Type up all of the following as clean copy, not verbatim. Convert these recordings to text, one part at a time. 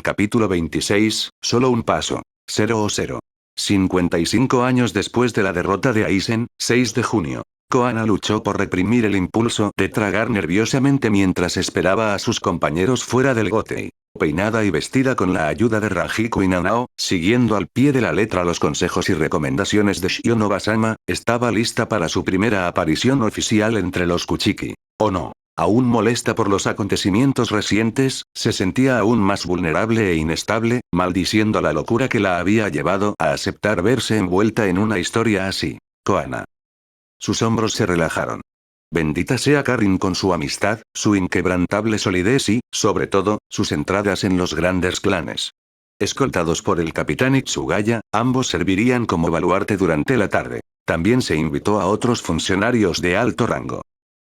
Capítulo 26, solo un paso. 0 55 años después de la derrota de Aizen, 6 de junio. Koana luchó por reprimir el impulso de tragar nerviosamente mientras esperaba a sus compañeros fuera del Gotei. Peinada y vestida con la ayuda de Ranjiku y Nanao, siguiendo al pie de la letra los consejos y recomendaciones de Shion Obasama, estaba lista para su primera aparición oficial entre los Kuchiki. ¿O no? Aún molesta por los acontecimientos recientes, se sentía aún más vulnerable e inestable, maldiciendo la locura que la había llevado a aceptar verse envuelta en una historia así. Koana. Sus hombros se relajaron. Bendita sea Karin con su amistad, su inquebrantable solidez y, sobre todo, sus entradas en los grandes clanes. Escoltados por el capitán Itsugaya, ambos servirían como baluarte durante la tarde. También se invitó a otros funcionarios de alto rango.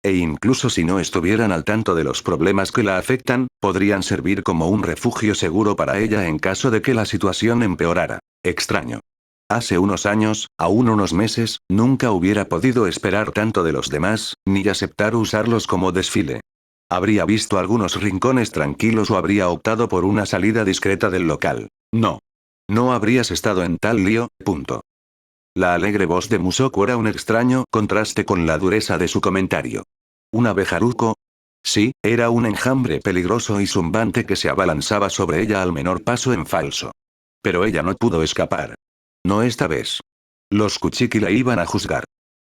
E incluso si no estuvieran al tanto de los problemas que la afectan, podrían servir como un refugio seguro para ella en caso de que la situación empeorara. Extraño. Hace unos años, aún unos meses, nunca hubiera podido esperar tanto de los demás, ni aceptar usarlos como desfile. Habría visto algunos rincones tranquilos o habría optado por una salida discreta del local. No. No habrías estado en tal lío, punto. La alegre voz de Musoko era un extraño contraste con la dureza de su comentario. ¿Un abejaruco? Sí, era un enjambre peligroso y zumbante que se abalanzaba sobre ella al menor paso en falso. Pero ella no pudo escapar. No esta vez. Los Kuchiki la iban a juzgar.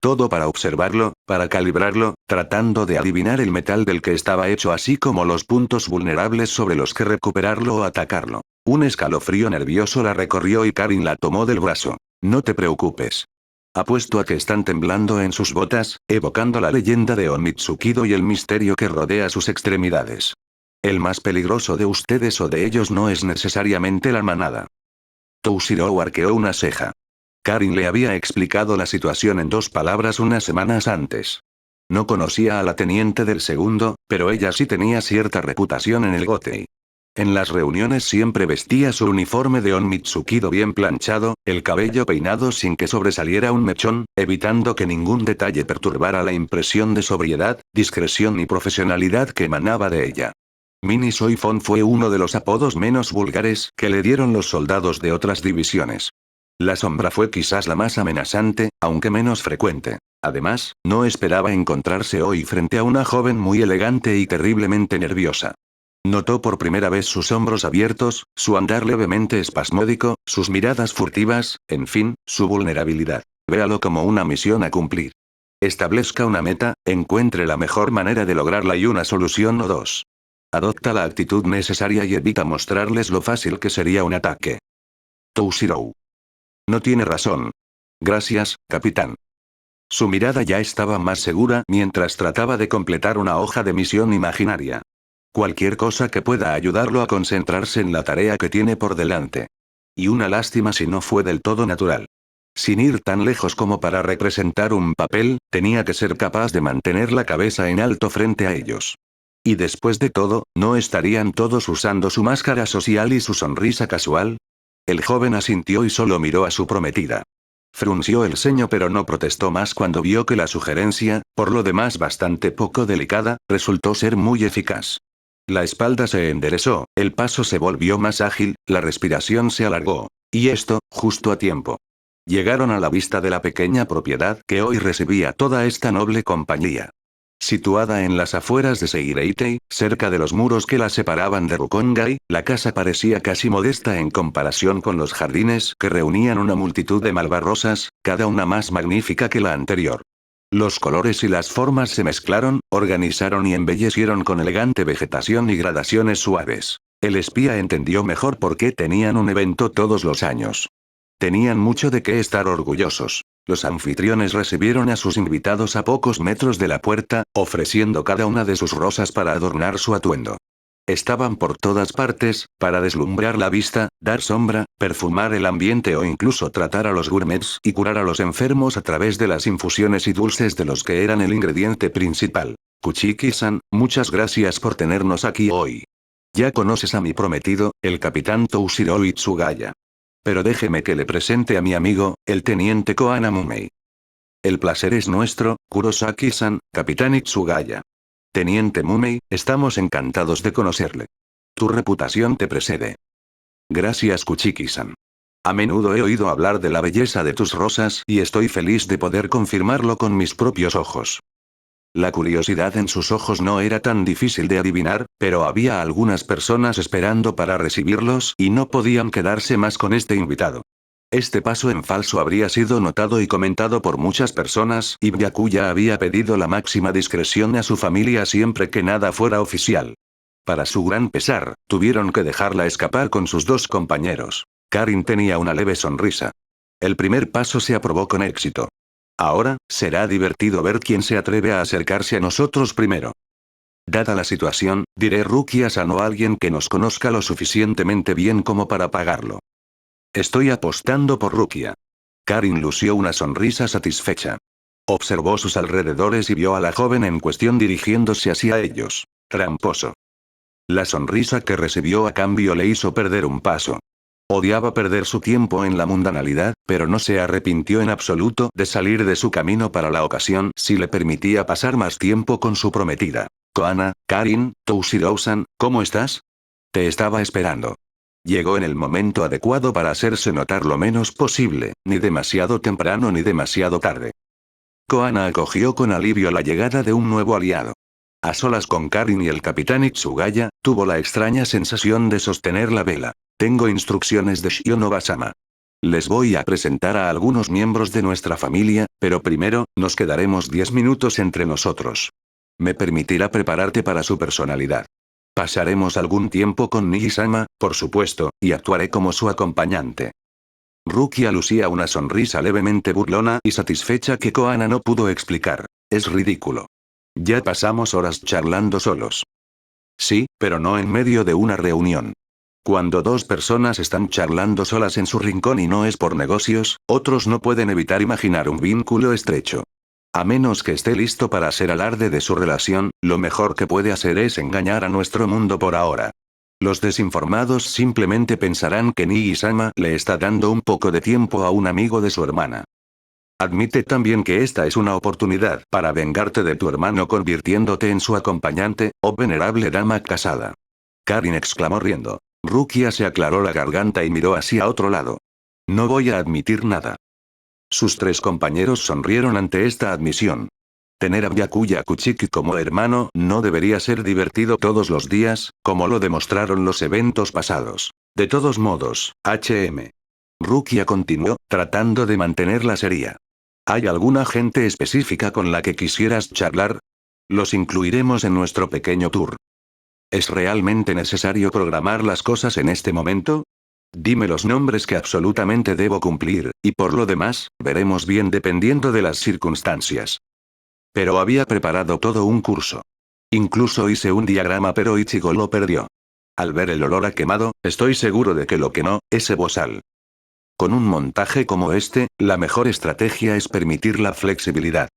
Todo para observarlo, para calibrarlo, tratando de adivinar el metal del que estaba hecho así como los puntos vulnerables sobre los que recuperarlo o atacarlo. Un escalofrío nervioso la recorrió y Karin la tomó del brazo. No te preocupes. Apuesto a que están temblando en sus botas, evocando la leyenda de Onitsukido y el misterio que rodea sus extremidades. El más peligroso de ustedes o de ellos no es necesariamente la manada. Toshiro arqueó una ceja. Karin le había explicado la situación en 2 palabras unas semanas antes. No conocía a la teniente del segundo, pero ella sí tenía cierta reputación en el Gotei. En las reuniones siempre vestía su uniforme de Onmitsukido bien planchado, el cabello peinado sin que sobresaliera un mechón, evitando que ningún detalle perturbara la impresión de sobriedad, discreción y profesionalidad que emanaba de ella. Mini Soifon fue uno de los apodos menos vulgares que le dieron los soldados de otras divisiones. La sombra fue quizás la más amenazante, aunque menos frecuente. Además, no esperaba encontrarse hoy frente a una joven muy elegante y terriblemente nerviosa. Notó por primera vez sus hombros abiertos, su andar levemente espasmódico, sus miradas furtivas, en fin, su vulnerabilidad. Véalo como una misión a cumplir. Establezca una meta, encuentre la mejor manera de lograrla y una solución o 2. Adopta la actitud necesaria y evita mostrarles lo fácil que sería un ataque. Toshiro. No tiene razón. Gracias, capitán. Su mirada ya estaba más segura mientras trataba de completar una hoja de misión imaginaria. Cualquier cosa que pueda ayudarlo a concentrarse en la tarea que tiene por delante. Y una lástima si no fue del todo natural. Sin ir tan lejos como para representar un papel, tenía que ser capaz de mantener la cabeza en alto frente a ellos. Y después de todo, ¿no estarían todos usando su máscara social y su sonrisa casual? El joven asintió y solo miró a su prometida. Frunció el ceño pero no protestó más cuando vio que la sugerencia, por lo demás bastante poco delicada, resultó ser muy eficaz. La espalda se enderezó, el paso se volvió más ágil, la respiración se alargó. Y esto, justo a tiempo. Llegaron a la vista de la pequeña propiedad que hoy recibía toda esta noble compañía. Situada en las afueras de Seireitei, cerca de los muros que la separaban de Rukongai, la casa parecía casi modesta en comparación con los jardines que reunían una multitud de malvarrosas, cada una más magnífica que la anterior. Los colores y las formas se mezclaron, organizaron y embellecieron con elegante vegetación y gradaciones suaves. El espía entendió mejor por qué tenían un evento todos los años. Tenían mucho de qué estar orgullosos. Los anfitriones recibieron a sus invitados a pocos metros de la puerta, ofreciendo cada una de sus rosas para adornar su atuendo. Estaban por todas partes, para deslumbrar la vista, dar sombra, perfumar el ambiente o incluso tratar a los gourmets y curar a los enfermos a través de las infusiones y dulces de los que eran el ingrediente principal. Kuchiki-san, muchas gracias por tenernos aquí hoy. Ya conoces a mi prometido, el capitán Toshiro Itsugaya. Pero déjeme que le presente a mi amigo, el teniente Koana Mumei. El placer es nuestro, Kurosaki-san, capitán Itsugaya. Teniente Mumei, estamos encantados de conocerle. Tu reputación te precede. Gracias Kuchiki-san. A menudo he oído hablar de la belleza de tus rosas y estoy feliz de poder confirmarlo con mis propios ojos. La curiosidad en sus ojos no era tan difícil de adivinar, pero había algunas personas esperando para recibirlos y no podían quedarse más con este invitado. Este paso en falso habría sido notado y comentado por muchas personas y Byakuya había pedido la máxima discreción a su familia siempre que nada fuera oficial. Para su gran pesar, tuvieron que dejarla escapar con sus dos compañeros. Karin tenía una leve sonrisa. El primer paso se aprobó con éxito. Ahora, será divertido ver quién se atreve a acercarse a nosotros primero. Dada la situación, diré Rukia-san o alguien que nos conozca lo suficientemente bien como para pagarlo. Estoy apostando por Rukia. Karin lució una sonrisa satisfecha. Observó sus alrededores y vio a la joven en cuestión dirigiéndose hacia ellos. Tramposo. La sonrisa que recibió a cambio le hizo perder un paso. Odiaba perder su tiempo en la mundanalidad, pero no se arrepintió en absoluto de salir de su camino para la ocasión si le permitía pasar más tiempo con su prometida. Koana, Karin, Toushiro-san, ¿cómo estás? Te estaba esperando. Llegó en el momento adecuado para hacerse notar lo menos posible, ni demasiado temprano ni demasiado tarde. Koana acogió con alivio la llegada de un nuevo aliado. A solas con Karin y el capitán Itsugaya, tuvo la extraña sensación de sostener la vela. Tengo instrucciones de Shionoba-sama. Les voy a presentar a algunos miembros de nuestra familia, pero primero, nos quedaremos 10 minutos entre nosotros. Me permitirá prepararte para su personalidad. Pasaremos algún tiempo con Niji-sama, por supuesto, y actuaré como su acompañante. Rukia lucía una sonrisa levemente burlona y satisfecha que Koana no pudo explicar. Es ridículo. Ya pasamos horas charlando solos. Sí, pero no en medio de una reunión. Cuando dos personas están charlando solas en su rincón y no es por negocios, otros no pueden evitar imaginar un vínculo estrecho. A menos que esté listo para hacer alarde de su relación, lo mejor que puede hacer es engañar a nuestro mundo por ahora. Los desinformados simplemente pensarán que Niji-sama le está dando un poco de tiempo a un amigo de su hermana. Admite también que esta es una oportunidad para vengarte de tu hermano convirtiéndote en su acompañante, oh venerable dama casada. Karin exclamó riendo. Rukia se aclaró la garganta y miró hacia otro lado. No voy a admitir nada. Sus tres compañeros sonrieron ante esta admisión. Tener a Byakuya Kuchiki como hermano no debería ser divertido todos los días, como lo demostraron los eventos pasados. De todos modos, Rukia continuó, tratando de mantenerla seria. ¿Hay alguna gente específica con la que quisieras charlar? Los incluiremos en nuestro pequeño tour. ¿Es realmente necesario programar las cosas en este momento? Dime los nombres que absolutamente debo cumplir, y por lo demás, veremos bien dependiendo de las circunstancias. Pero había preparado todo un curso. Incluso hice un diagrama pero Ichigo lo perdió. Al ver el olor a quemado, estoy seguro de que lo que no, es bozal. Con un montaje como este, la mejor estrategia es permitir la flexibilidad.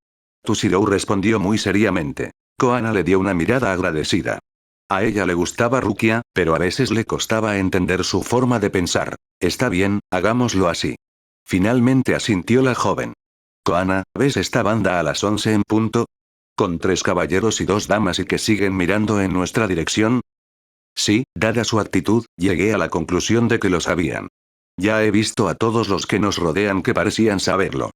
Tushirou respondió muy seriamente. Koana le dio una mirada agradecida. A ella le gustaba Rukia, pero a veces le costaba entender su forma de pensar. Está bien, hagámoslo así. Finalmente asintió la joven. Koana, ¿ves esta banda a las 11 en punto? ¿Con 3 caballeros y 2 damas y que siguen mirando en nuestra dirección? Sí, dada su actitud, llegué a la conclusión de que lo sabían. Ya he visto a todos los que nos rodean que parecían saberlo.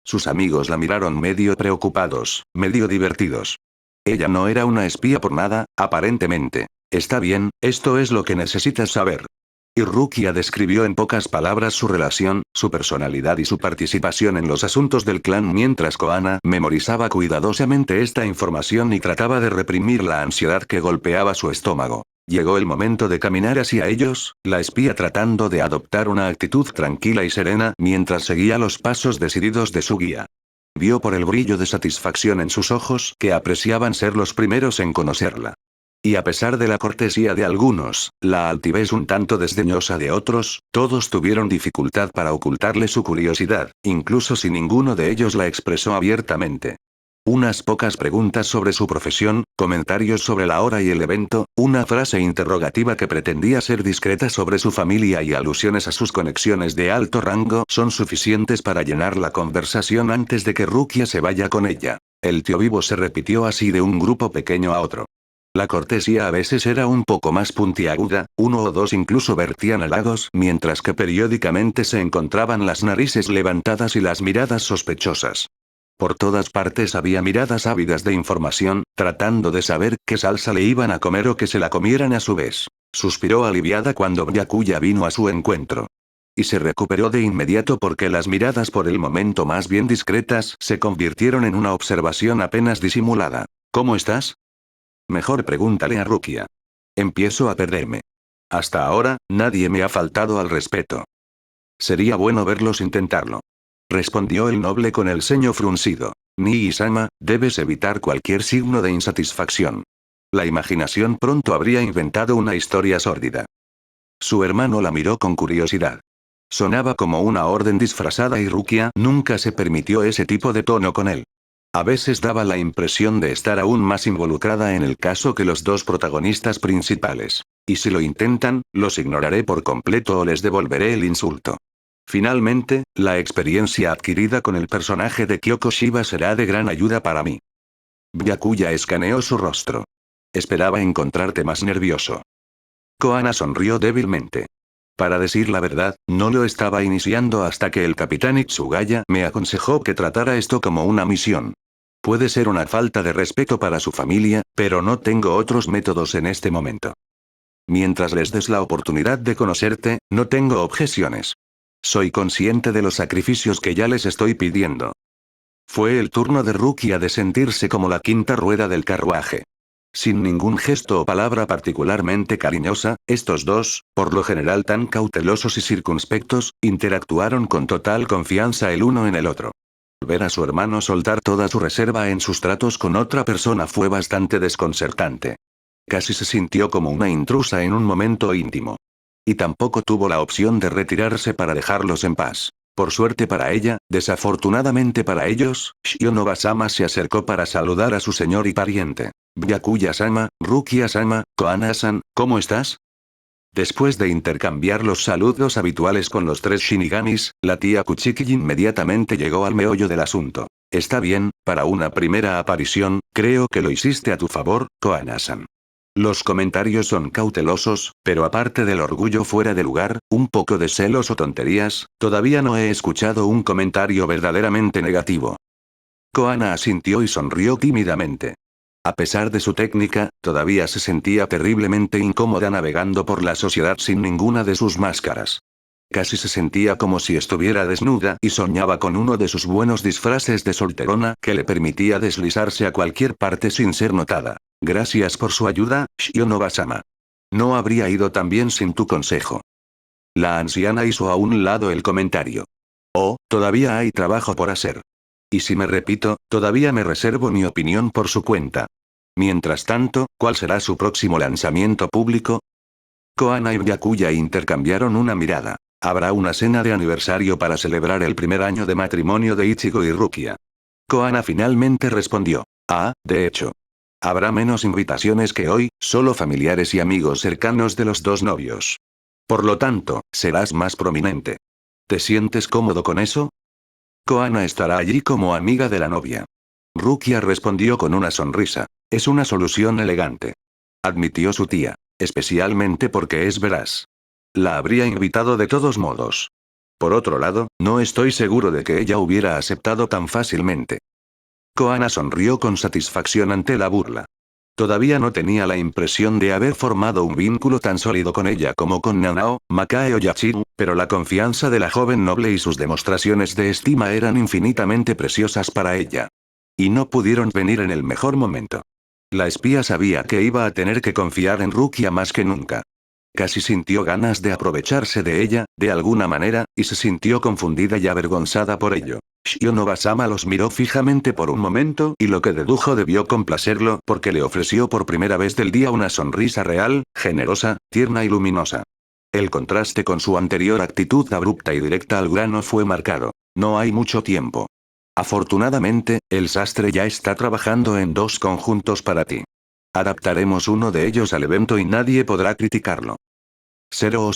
Sus amigos la miraron medio preocupados, medio divertidos. Ella no era una espía por nada, aparentemente. Está bien, esto es lo que necesitas saber. Y Rukia describió en pocas palabras su relación, su personalidad y su participación en los asuntos del clan mientras Koana memorizaba cuidadosamente esta información y trataba de reprimir la ansiedad que golpeaba su estómago. Llegó el momento de caminar hacia ellos, la espía tratando de adoptar una actitud tranquila y serena mientras seguía los pasos decididos de su guía. Vio por el brillo de satisfacción en sus ojos que apreciaban ser los primeros en conocerla. Y a pesar de la cortesía de algunos, la altivez un tanto desdeñosa de otros, todos tuvieron dificultad para ocultarle su curiosidad, incluso si ninguno de ellos la expresó abiertamente. Unas pocas preguntas sobre su profesión, comentarios sobre la hora y el evento, una frase interrogativa que pretendía ser discreta sobre su familia y alusiones a sus conexiones de alto rango son suficientes para llenar la conversación antes de que Rukia se vaya con ella. El tío vivo se repitió así de un grupo pequeño a otro. La cortesía a veces era un poco más puntiaguda, uno o dos incluso vertían halagos, mientras que periódicamente se encontraban las narices levantadas y las miradas sospechosas. Por todas partes había miradas ávidas de información, tratando de saber qué salsa le iban a comer o que se la comieran a su vez. Suspiró aliviada cuando Byakuya vino a su encuentro. Y se recuperó de inmediato porque las miradas por el momento más bien discretas se convirtieron en una observación apenas disimulada. ¿Cómo estás? Mejor pregúntale a Rukia. Empiezo a perderme. Hasta ahora, nadie me ha faltado al respeto. Sería bueno verlos intentarlo. Respondió el noble con el ceño fruncido. Nii-sama, debes evitar cualquier signo de insatisfacción. La imaginación pronto habría inventado una historia sórdida. Su hermano la miró con curiosidad. Sonaba como una orden disfrazada y Rukia nunca se permitió ese tipo de tono con él. A veces daba la impresión de estar aún más involucrada en el caso que los dos protagonistas principales. Y si lo intentan, los ignoraré por completo o les devolveré el insulto. Finalmente, la experiencia adquirida con el personaje de Kyoko Shiba será de gran ayuda para mí. Byakuya escaneó su rostro. Esperaba encontrarte más nervioso. Koana sonrió débilmente. Para decir la verdad, no lo estaba iniciando hasta que el capitán Itsugaya me aconsejó que tratara esto como una misión. Puede ser una falta de respeto para su familia, pero no tengo otros métodos en este momento. Mientras les des la oportunidad de conocerte, no tengo objeciones. Soy consciente de los sacrificios que ya les estoy pidiendo. Fue el turno de Rukia de sentirse como la quinta rueda del carruaje. Sin ningún gesto o palabra particularmente cariñosa, estos dos, por lo general tan cautelosos y circunspectos, interactuaron con total confianza el uno en el otro. Ver a su hermano soltar toda su reserva en sus tratos con otra persona fue bastante desconcertante. Casi se sintió como una intrusa en un momento íntimo. Y tampoco tuvo la opción de retirarse para dejarlos en paz. Por suerte para ella, desafortunadamente para ellos, Shionova-sama se acercó para saludar a su señor y pariente. Byakuya-sama, Rukia-sama, Koana-san, ¿cómo estás? Después de intercambiar los saludos habituales con los tres shinigamis, la tía Kuchiki inmediatamente llegó al meollo del asunto. Está bien, para una primera aparición, creo que lo hiciste a tu favor, Koana-san. Los comentarios son cautelosos, pero aparte del orgullo fuera de lugar, un poco de celos o tonterías, todavía no he escuchado un comentario verdaderamente negativo. Koana asintió y sonrió tímidamente. A pesar de su técnica, todavía se sentía terriblemente incómoda navegando por la sociedad sin ninguna de sus máscaras. Casi se sentía como si estuviera desnuda y soñaba con uno de sus buenos disfraces de solterona que le permitía deslizarse a cualquier parte sin ser notada. Gracias por su ayuda, Shionova-sama. No habría ido tan bien sin tu consejo. La anciana hizo a un lado el comentario. Oh, todavía hay trabajo por hacer. Y si me repito, todavía me reservo mi opinión por su cuenta. Mientras tanto, ¿cuál será su próximo lanzamiento público? Koana y Byakuya intercambiaron una mirada. Habrá una cena de aniversario para celebrar el primer año de matrimonio de Ichigo y Rukia. Koana finalmente respondió. Ah, de hecho. Habrá menos invitaciones que hoy, solo familiares y amigos cercanos de los dos novios. Por lo tanto, serás más prominente. ¿Te sientes cómodo con eso? Koana estará allí como amiga de la novia. Rukia respondió con una sonrisa. Es una solución elegante. Admitió su tía. Especialmente porque es veraz. La habría invitado de todos modos. Por otro lado, no estoy seguro de que ella hubiera aceptado tan fácilmente. Koana sonrió con satisfacción ante la burla. Todavía no tenía la impresión de haber formado un vínculo tan sólido con ella como con Nanao, Makae o Yachiru, pero la confianza de la joven noble y sus demostraciones de estima eran infinitamente preciosas para ella. Y no pudieron venir en el mejor momento. La espía sabía que iba a tener que confiar en Rukia más que nunca. Casi sintió ganas de aprovecharse de ella, de alguna manera, y se sintió confundida y avergonzada por ello. Shionova-sama los miró fijamente por un momento y lo que dedujo debió complacerlo porque le ofreció por primera vez del día una sonrisa real, generosa, tierna y luminosa. El contraste con su anterior actitud abrupta y directa al grano fue marcado. No hay mucho tiempo. Afortunadamente, el sastre ya está trabajando en dos conjuntos para ti. Adaptaremos uno de ellos al evento y nadie podrá criticarlo. 0.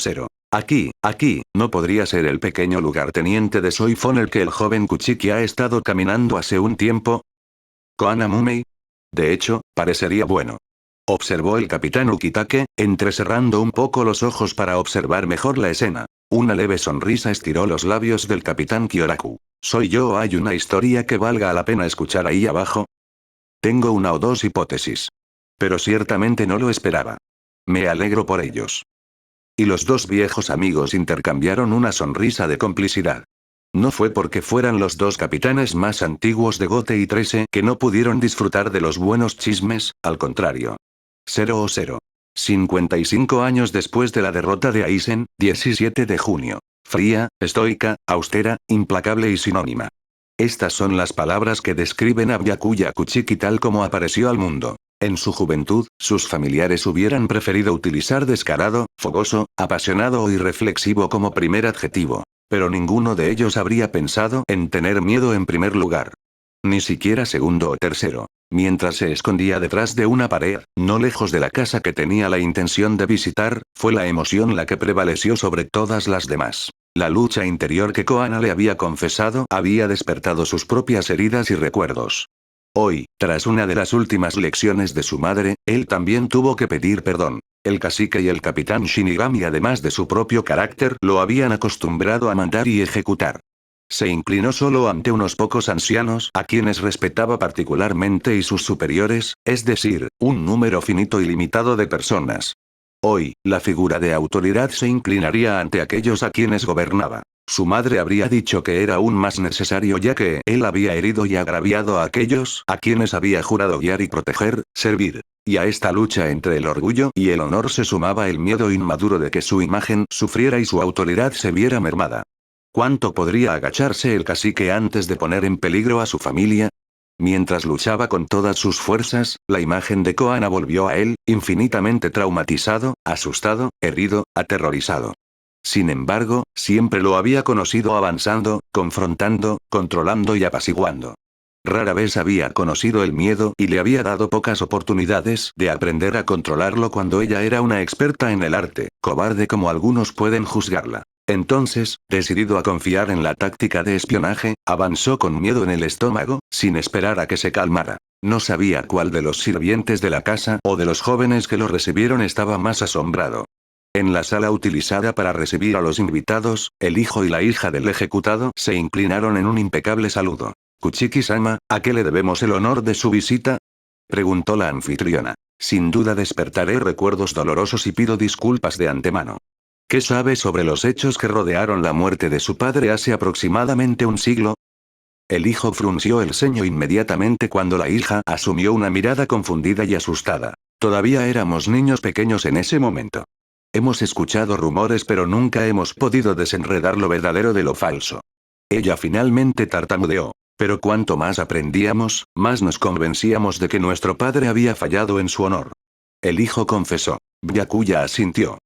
Aquí, ¿no podría ser el pequeño lugarteniente de Soifon el que el joven Kuchiki ha estado caminando hace un tiempo? Koana Mumei. De hecho, parecería bueno. Observó el capitán Ukitake, entrecerrando un poco los ojos para observar mejor la escena. Una leve sonrisa estiró los labios del capitán Kyoraku. ¿Soy yo o hay una historia que valga la pena escuchar ahí abajo? Tengo una o dos hipótesis. Pero ciertamente no lo esperaba. Me alegro por ellos. Y los dos viejos amigos intercambiaron una sonrisa de complicidad. No fue porque fueran los dos capitanes más antiguos de Gote y Trese que no pudieron disfrutar de los buenos chismes, al contrario. 0 55 años después de la derrota de Aizen, 17 de junio. Fría, estoica, austera, implacable y sinónima. Estas son las palabras que describen a Byakuya Kuchiki tal como apareció al mundo. En su juventud, sus familiares hubieran preferido utilizar descarado, fogoso, apasionado o irreflexivo como primer adjetivo. Pero ninguno de ellos habría pensado en tener miedo en primer lugar. Ni siquiera segundo o tercero. Mientras se escondía detrás de una pared, no lejos de la casa que tenía la intención de visitar, fue la emoción la que prevaleció sobre todas las demás. La lucha interior que Koana le había confesado había despertado sus propias heridas y recuerdos. Hoy, tras una de las últimas lecciones de su madre, él también tuvo que pedir perdón. El cacique y el capitán Shinigami, además de su propio carácter, lo habían acostumbrado a mandar y ejecutar. Se inclinó solo ante unos pocos ancianos a quienes respetaba particularmente y sus superiores, es decir, un número finito y limitado de personas. Hoy, la figura de autoridad se inclinaría ante aquellos a quienes gobernaba. Su madre habría dicho que era aún más necesario ya que él había herido y agraviado a aquellos a quienes había jurado guiar y proteger, servir. Y a esta lucha entre el orgullo y el honor se sumaba el miedo inmaduro de que su imagen sufriera y su autoridad se viera mermada. ¿Cuánto podría agacharse el cacique antes de poner en peligro a su familia? Mientras luchaba con todas sus fuerzas, la imagen de Koana volvió a él, infinitamente traumatizado, asustado, herido, aterrorizado. Sin embargo, siempre lo había conocido avanzando, confrontando, controlando y apaciguando. Rara vez había conocido el miedo y le había dado pocas oportunidades de aprender a controlarlo cuando ella era una experta en el arte, cobarde como algunos pueden juzgarla. Entonces, decidido a confiar en la táctica de espionaje, avanzó con miedo en el estómago, sin esperar a que se calmara. No sabía cuál de los sirvientes de la casa o de los jóvenes que lo recibieron estaba más asombrado. En la sala utilizada para recibir a los invitados, el hijo y la hija del ejecutado se inclinaron en un impecable saludo. «Kuchiki-sama, ¿a qué le debemos el honor de su visita?», preguntó la anfitriona. «Sin duda despertaré recuerdos dolorosos y pido disculpas de antemano». ¿Qué sabe sobre los hechos que rodearon la muerte de su padre hace aproximadamente un siglo? El hijo frunció el ceño inmediatamente cuando la hija asumió una mirada confundida y asustada. Todavía éramos niños pequeños en ese momento. Hemos escuchado rumores pero nunca hemos podido desenredar lo verdadero de lo falso. Ella finalmente tartamudeó. Pero cuanto más aprendíamos, más nos convencíamos de que nuestro padre había fallado en su honor. El hijo confesó. Byakuya asintió.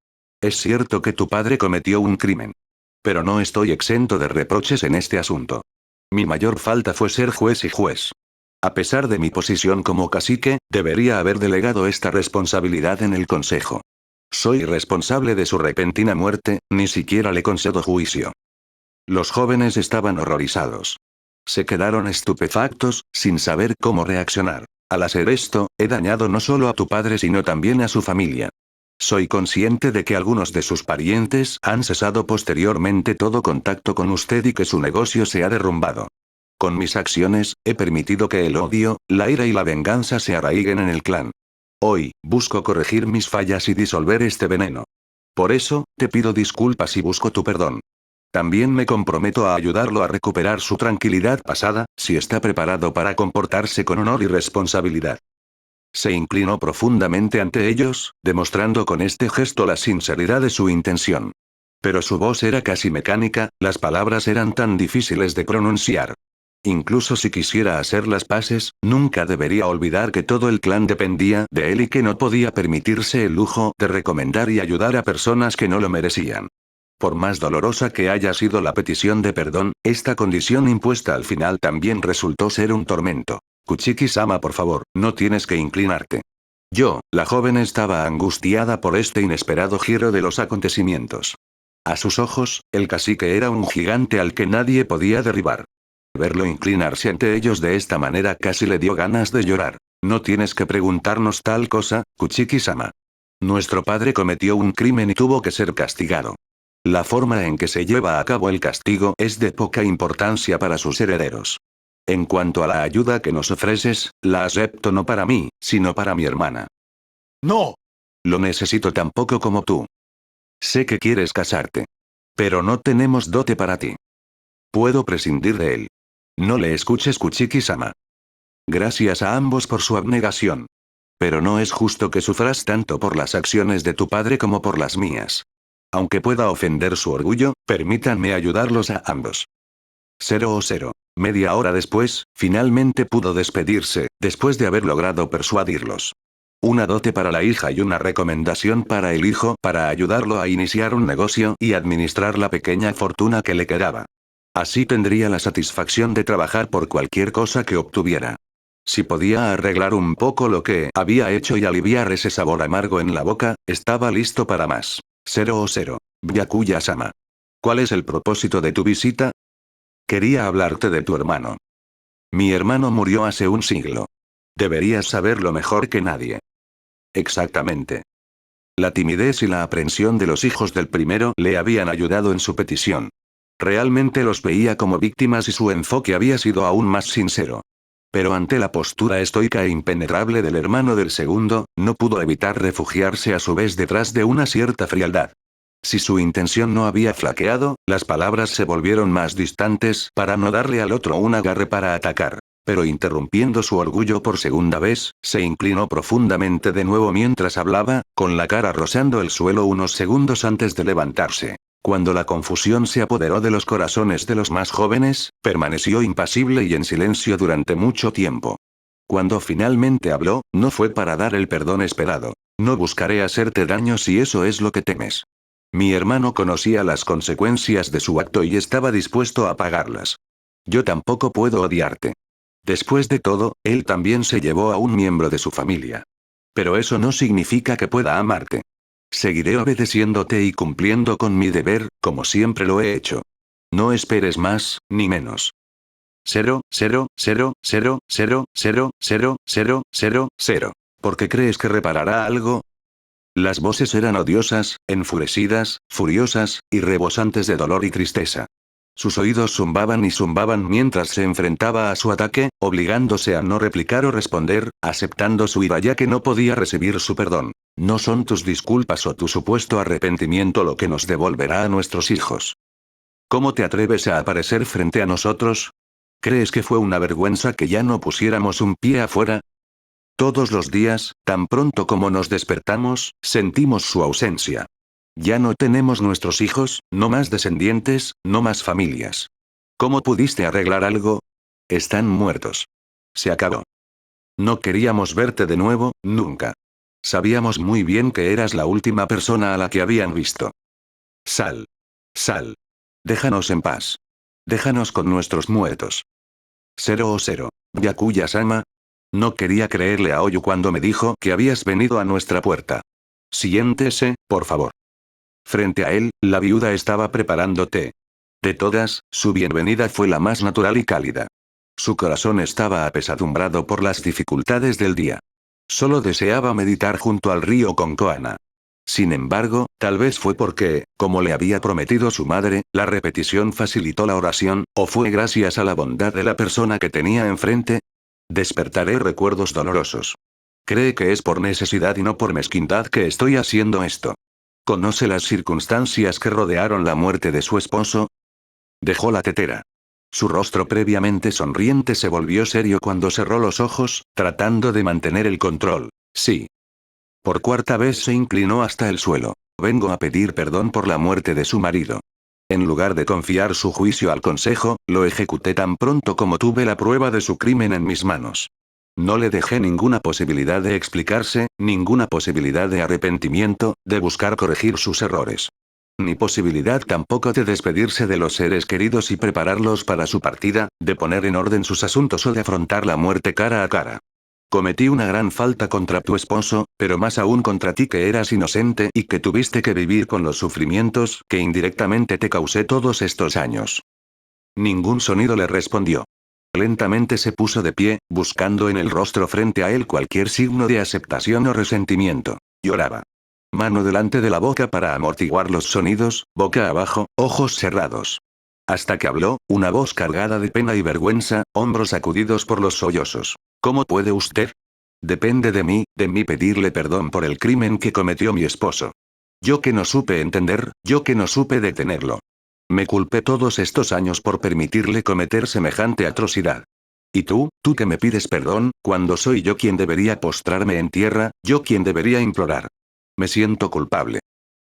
Es cierto que tu padre cometió un crimen. Pero no estoy exento de reproches en este asunto. Mi mayor falta fue ser juez y juez. A pesar de mi posición como cacique, debería haber delegado esta responsabilidad en el consejo. Soy responsable de su repentina muerte, ni siquiera le concedo juicio. Los jóvenes estaban horrorizados. Se quedaron estupefactos, sin saber cómo reaccionar. Al hacer esto, he dañado no solo a tu padre sino también a su familia. Soy consciente de que algunos de sus parientes han cesado posteriormente todo contacto con usted y que su negocio se ha derrumbado. Con mis acciones, he permitido que el odio, la ira y la venganza se arraiguen en el clan. Hoy, busco corregir mis fallas y disolver este veneno. Por eso, te pido disculpas y busco tu perdón. También me comprometo a ayudarlo a recuperar su tranquilidad pasada, si está preparado para comportarse con honor y responsabilidad. Se inclinó profundamente ante ellos, demostrando con este gesto la sinceridad de su intención. Pero su voz era casi mecánica, las palabras eran tan difíciles de pronunciar. Incluso si quisiera hacer las paces, nunca debería olvidar que todo el clan dependía de él y que no podía permitirse el lujo de recomendar y ayudar a personas que no lo merecían. Por más dolorosa que haya sido la petición de perdón, esta condición impuesta al final también resultó ser un tormento. Kuchiki-sama, por favor, no tienes que inclinarte. La joven estaba angustiada por este inesperado giro de los acontecimientos. A sus ojos, el cacique era un gigante al que nadie podía derribar. Verlo inclinarse ante ellos de esta manera casi le dio ganas de llorar. No tienes que preguntarnos tal cosa, Kuchiki-sama. Nuestro padre cometió un crimen y tuvo que ser castigado. La forma en que se lleva a cabo el castigo es de poca importancia para sus herederos. En cuanto a la ayuda que nos ofreces, la acepto no para mí, sino para mi hermana. ¡No! Lo necesito tan poco como tú. Sé que quieres casarte. Pero no tenemos dote para ti. Puedo prescindir de él. No le escuches, Kuchiki-sama. Gracias a ambos por su abnegación. Pero no es justo que sufras tanto por las acciones de tu padre como por las mías. Aunque pueda ofender su orgullo, permítanme ayudarlos a ambos. 0. Media hora después, finalmente pudo despedirse, después de haber logrado persuadirlos. Una dote para la hija y una recomendación para el hijo para ayudarlo a iniciar un negocio y administrar la pequeña fortuna que le quedaba. Así tendría la satisfacción de trabajar por cualquier cosa que obtuviera. Si podía arreglar un poco lo que había hecho y aliviar ese sabor amargo en la boca, estaba listo para más. 0. Byakuya-sama. ¿Cuál es el propósito de tu visita? Quería hablarte de tu hermano. Mi hermano murió hace un siglo. Deberías saberlo mejor que nadie. Exactamente. La timidez y la aprensión de los hijos del primero le habían ayudado en su petición. Realmente los veía como víctimas y su enfoque había sido aún más sincero. Pero ante la postura estoica e impenetrable del hermano del segundo, no pudo evitar refugiarse a su vez detrás de una cierta frialdad. Si su intención no había flaqueado, las palabras se volvieron más distantes para no darle al otro un agarre para atacar. Pero interrumpiendo su orgullo por segunda vez, se inclinó profundamente de nuevo mientras hablaba, con la cara rozando el suelo unos segundos antes de levantarse. Cuando la confusión se apoderó de los corazones de los más jóvenes, permaneció impasible y en silencio durante mucho tiempo. Cuando finalmente habló, no fue para dar el perdón esperado. No buscaré hacerte daño si eso es lo que temes. Mi hermano conocía las consecuencias de su acto y estaba dispuesto a pagarlas. Yo tampoco puedo odiarte. Después de todo, él también se llevó a un miembro de su familia. Pero eso no significa que pueda amarte. Seguiré obedeciéndote y cumpliendo con mi deber, como siempre lo he hecho. No esperes más, ni menos. 0. ¿Por qué crees que reparará algo? Las voces eran odiosas, enfurecidas, furiosas, y rebosantes de dolor y tristeza. Sus oídos zumbaban y zumbaban mientras se enfrentaba a su ataque, obligándose a no replicar o responder, aceptando su ira ya que no podía recibir su perdón. No son tus disculpas o tu supuesto arrepentimiento lo que nos devolverá a nuestros hijos. ¿Cómo te atreves a aparecer frente a nosotros? ¿Crees que fue una vergüenza que ya no pusiéramos un pie afuera? Todos los días, tan pronto como nos despertamos, sentimos su ausencia. Ya no tenemos nuestros hijos, no más descendientes, no más familias. ¿Cómo pudiste arreglar algo? Están muertos. Se acabó. No queríamos verte de nuevo, nunca. Sabíamos muy bien que eras la última persona a la que habían visto. Sal. Sal. Déjanos en paz. Déjanos con nuestros muertos. 0. Byakuya-sama. No quería creerle a Oyu cuando me dijo que habías venido a nuestra puerta. Siéntese, por favor. Frente a él, la viuda estaba preparando té. De todas, su bienvenida fue la más natural y cálida. Su corazón estaba apesadumbrado por las dificultades del día. Solo deseaba meditar junto al río con Koana. Sin embargo, tal vez fue porque, como le había prometido su madre, la repetición facilitó la oración, o fue gracias a la bondad de la persona que tenía enfrente. Despertaré recuerdos dolorosos. Cree que es por necesidad y no por mezquindad que estoy haciendo esto. ¿Conoce las circunstancias que rodearon la muerte de su esposo? Dejó la tetera. Su rostro previamente sonriente se volvió serio cuando cerró los ojos, tratando de mantener el control. Sí. Por cuarta vez se inclinó hasta el suelo. Vengo a pedir perdón por la muerte de su marido. En lugar de confiar su juicio al consejo, lo ejecuté tan pronto como tuve la prueba de su crimen en mis manos. No le dejé ninguna posibilidad de explicarse, ninguna posibilidad de arrepentimiento, de buscar corregir sus errores. Ni posibilidad tampoco de despedirse de los seres queridos y prepararlos para su partida, de poner en orden sus asuntos o de afrontar la muerte cara a cara. Cometí una gran falta contra tu esposo, pero más aún contra ti que eras inocente y que tuviste que vivir con los sufrimientos que indirectamente te causé todos estos años. Ningún sonido le respondió. Lentamente se puso de pie, buscando en el rostro frente a él cualquier signo de aceptación o resentimiento. Lloraba. Mano delante de la boca para amortiguar los sonidos, boca abajo, ojos cerrados. Hasta que habló, una voz cargada de pena y vergüenza, hombros sacudidos por los sollozos. ¿Cómo puede usted? Depende de mí pedirle perdón por el crimen que cometió mi esposo. Yo que no supe entender, yo que no supe detenerlo. Me culpé todos estos años por permitirle cometer semejante atrocidad. Y tú que me pides perdón, cuando soy yo quien debería postrarme en tierra, yo quien debería implorar. Me siento culpable.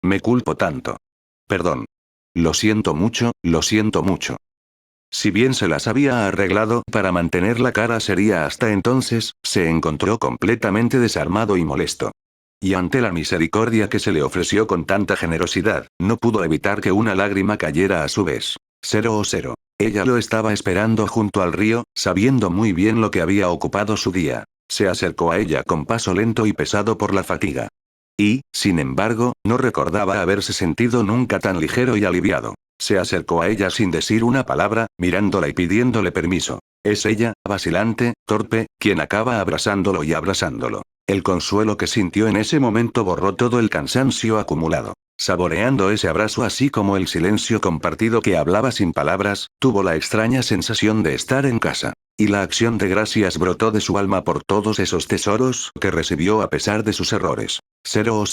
Me culpo tanto. Perdón. Lo siento mucho, lo siento mucho. Si bien se las había arreglado para mantener la cara seria hasta entonces, se encontró completamente desarmado y molesto. Y ante la misericordia que se le ofreció con tanta generosidad, no pudo evitar que una lágrima cayera a su vez. 0. Ella lo estaba esperando junto al río, sabiendo muy bien lo que había ocupado su día. Se acercó a ella con paso lento y pesado por la fatiga. Y, sin embargo, no recordaba haberse sentido nunca tan ligero y aliviado. Se acercó a ella sin decir una palabra, mirándola y pidiéndole permiso. Es ella, vacilante, torpe, quien acaba abrazándolo y abrazándolo. El consuelo que sintió en ese momento borró todo el cansancio acumulado. Saboreando ese abrazo así como el silencio compartido que hablaba sin palabras, tuvo la extraña sensación de estar en casa. Y la acción de gracias brotó de su alma por todos esos tesoros que recibió a pesar de sus errores. 0.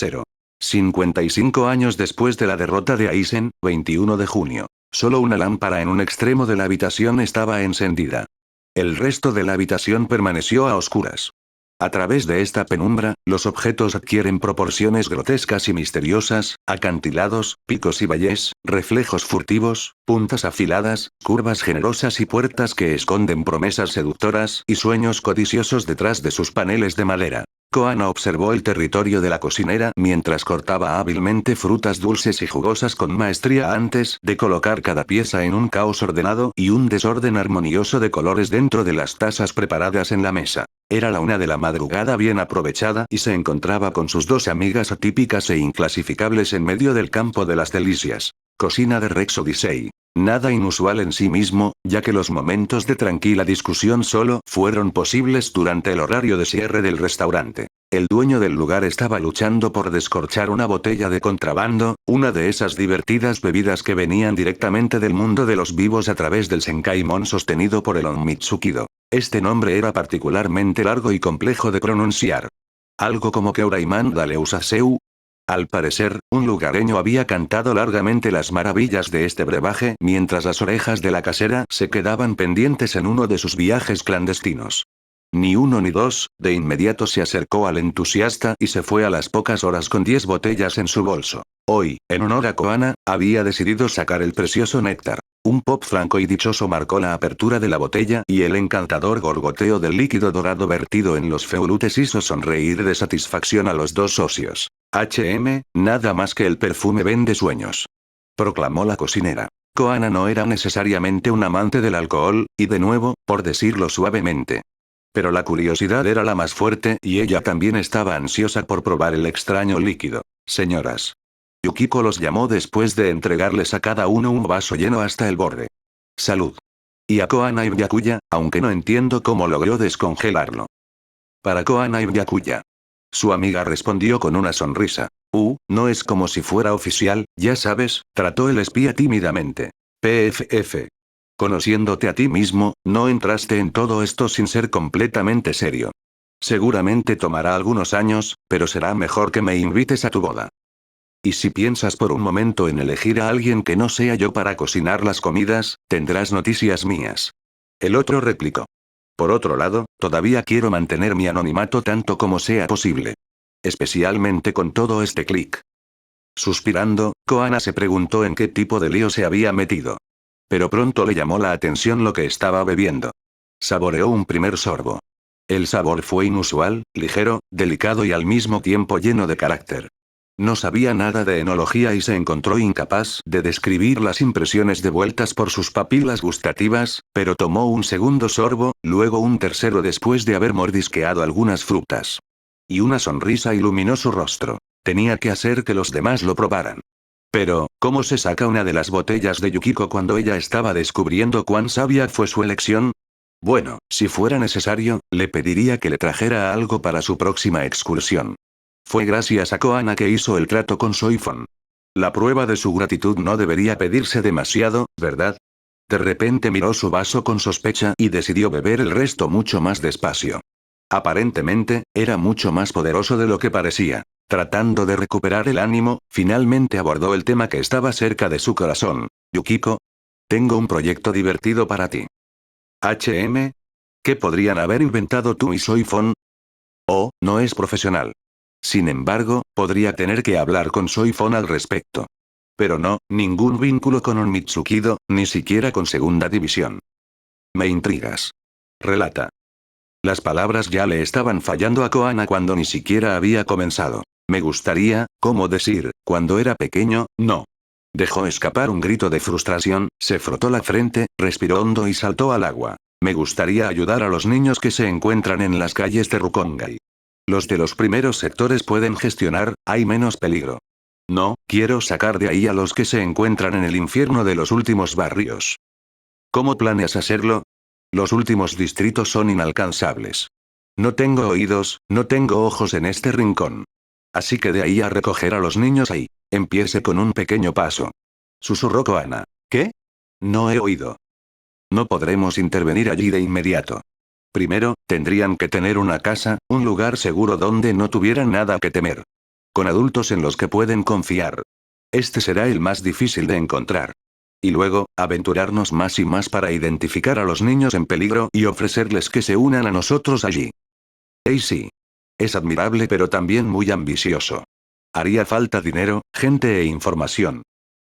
55 años después de la derrota de Aizen, 21 de junio. Solo una lámpara en un extremo de la habitación estaba encendida. El resto de la habitación permaneció a oscuras. A través de esta penumbra, los objetos adquieren proporciones grotescas y misteriosas, acantilados, picos y valles, reflejos furtivos, puntas afiladas, curvas generosas y puertas que esconden promesas seductoras y sueños codiciosos detrás de sus paneles de madera. Koana observó el territorio de la cocinera mientras cortaba hábilmente frutas dulces y jugosas con maestría antes de colocar cada pieza en un caos ordenado y un desorden armonioso de colores dentro de las tazas preparadas en la mesa. Era la 1 de la madrugada bien aprovechada y se encontraba con sus dos amigas atípicas e inclasificables en medio del campo de las delicias. Cocina de Rex Odyssey. Nada inusual en sí mismo, ya que los momentos de tranquila discusión solo fueron posibles durante el horario de cierre del restaurante. El dueño del lugar estaba luchando por descorchar una botella de contrabando, una de esas divertidas bebidas que venían directamente del mundo de los vivos a través del Senkaimon sostenido por el Onmitsukido. Este nombre era particularmente largo y complejo de pronunciar. Algo como Keuraiman Daleusaseu. Al parecer, un lugareño había cantado largamente las maravillas de este brebaje mientras las orejas de la casera se quedaban pendientes en uno de sus viajes clandestinos. Ni uno ni dos, de inmediato se acercó al entusiasta y se fue a las pocas horas con 10 botellas en su bolso. Hoy, en honor a Koana, había decidido sacar el precioso néctar. Un pop franco y dichoso marcó la apertura de la botella y el encantador gorgoteo del líquido dorado vertido en los feulutes hizo sonreír de satisfacción a los dos socios. Nada más que el perfume vende sueños. Proclamó la cocinera. Koana no era necesariamente un amante del alcohol, y de nuevo, por decirlo suavemente. Pero la curiosidad era la más fuerte y ella también estaba ansiosa por probar el extraño líquido. Señoras. Yukiko los llamó después de entregarles a cada uno un vaso lleno hasta el borde. Salud. Y a Koana y Byakuya, aunque no entiendo cómo logró descongelarlo. Para Koana y Byakuya. Su amiga respondió con una sonrisa. No es como si fuera oficial, ya sabes, trató el espía tímidamente. PFF. Conociéndote a ti mismo, no entraste en todo esto sin ser completamente serio. Seguramente tomará algunos años, pero será mejor que me invites a tu boda. Y si piensas por un momento en elegir a alguien que no sea yo para cocinar las comidas, tendrás noticias mías. El otro replicó. Por otro lado, todavía quiero mantener mi anonimato tanto como sea posible. Especialmente con todo este clic. Suspirando, Koana se preguntó en qué tipo de lío se había metido. Pero pronto le llamó la atención lo que estaba bebiendo. Saboreó un primer sorbo. El sabor fue inusual, ligero, delicado y al mismo tiempo lleno de carácter. No sabía nada de enología y se encontró incapaz de describir las impresiones devueltas por sus papilas gustativas, pero tomó un segundo sorbo, luego un tercero después de haber mordisqueado algunas frutas. Y una sonrisa iluminó su rostro. Tenía que hacer que los demás lo probaran. Pero, ¿cómo se saca una de las botellas de Yukiko cuando ella estaba descubriendo cuán sabia fue su elección? Bueno, si fuera necesario, le pediría que le trajera algo para su próxima excursión. Fue gracias a Koana que hizo el trato con Soifon. La prueba de su gratitud no debería pedirse demasiado, ¿verdad? De repente miró su vaso con sospecha y decidió beber el resto mucho más despacio. Aparentemente, era mucho más poderoso de lo que parecía. Tratando de recuperar el ánimo, finalmente abordó el tema que estaba cerca de su corazón. Yukiko, tengo un proyecto divertido para ti. HM. ¿Qué podrían haber inventado tú y Soifon? Oh, no es profesional. Sin embargo, podría tener que hablar con Soifon al respecto. Pero no, ningún vínculo con un Mitsukido, ni siquiera con segunda división. Me intrigas. Relata. Las palabras ya le estaban fallando a Koana cuando ni siquiera había comenzado. Me gustaría, ¿cómo decir, cuando era pequeño, no? Dejó escapar un grito de frustración, se frotó la frente, respiró hondo y saltó al agua. Me gustaría ayudar a los niños que se encuentran en las calles de Rukongai. Los de los primeros sectores pueden gestionar, hay menos peligro. No, quiero sacar de ahí a los que se encuentran en el infierno de los últimos barrios. ¿Cómo planeas hacerlo? Los últimos distritos son inalcanzables. No tengo oídos, no tengo ojos en este rincón. Así que de ahí a recoger a los niños ahí. Empiece con un pequeño paso. Susurró Koana. ¿Qué? No he oído. No podremos intervenir allí de inmediato. Primero, tendrían que tener una casa, un lugar seguro donde no tuvieran nada que temer. Con adultos en los que pueden confiar. Este será el más difícil de encontrar. Y luego, aventurarnos más y más para identificar a los niños en peligro y ofrecerles que se unan a nosotros allí. Sí. Es admirable pero también muy ambicioso. Haría falta dinero, gente e información.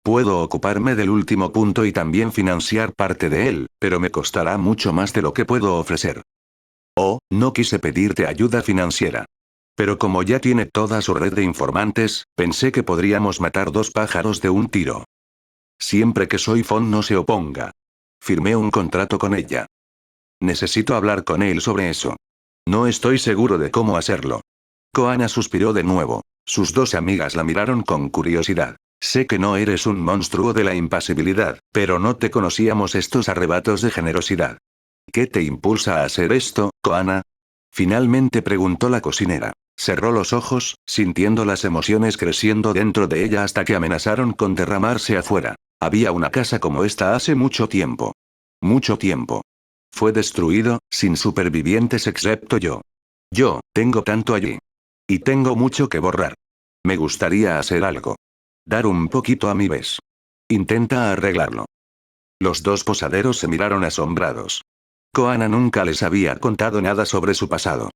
Puedo ocuparme del último punto y también financiar parte de él, pero me costará mucho más de lo que puedo ofrecer. Oh, no quise pedirte ayuda financiera. Pero como ya tiene toda su red de informantes, pensé que podríamos matar dos pájaros de un tiro. Siempre que Soifon no se oponga. Firmé un contrato con ella. Necesito hablar con él sobre eso. No estoy seguro de cómo hacerlo. Koana suspiró de nuevo. Sus dos amigas la miraron con curiosidad. Sé que no eres un monstruo de la impasibilidad, pero no te conocíamos estos arrebatos de generosidad. ¿Qué te impulsa a hacer esto, Koana? Finalmente preguntó la cocinera. Cerró los ojos, sintiendo las emociones creciendo dentro de ella hasta que amenazaron con derramarse afuera. Había una casa como esta hace mucho tiempo. Mucho tiempo. Fue destruido, sin supervivientes excepto yo. Yo, tengo tanto allí. Y tengo mucho que borrar. Me gustaría hacer algo. Dar un poquito a mi vez. Intenta arreglarlo. Los dos posaderos se miraron asombrados. Koana nunca les había contado nada sobre su pasado.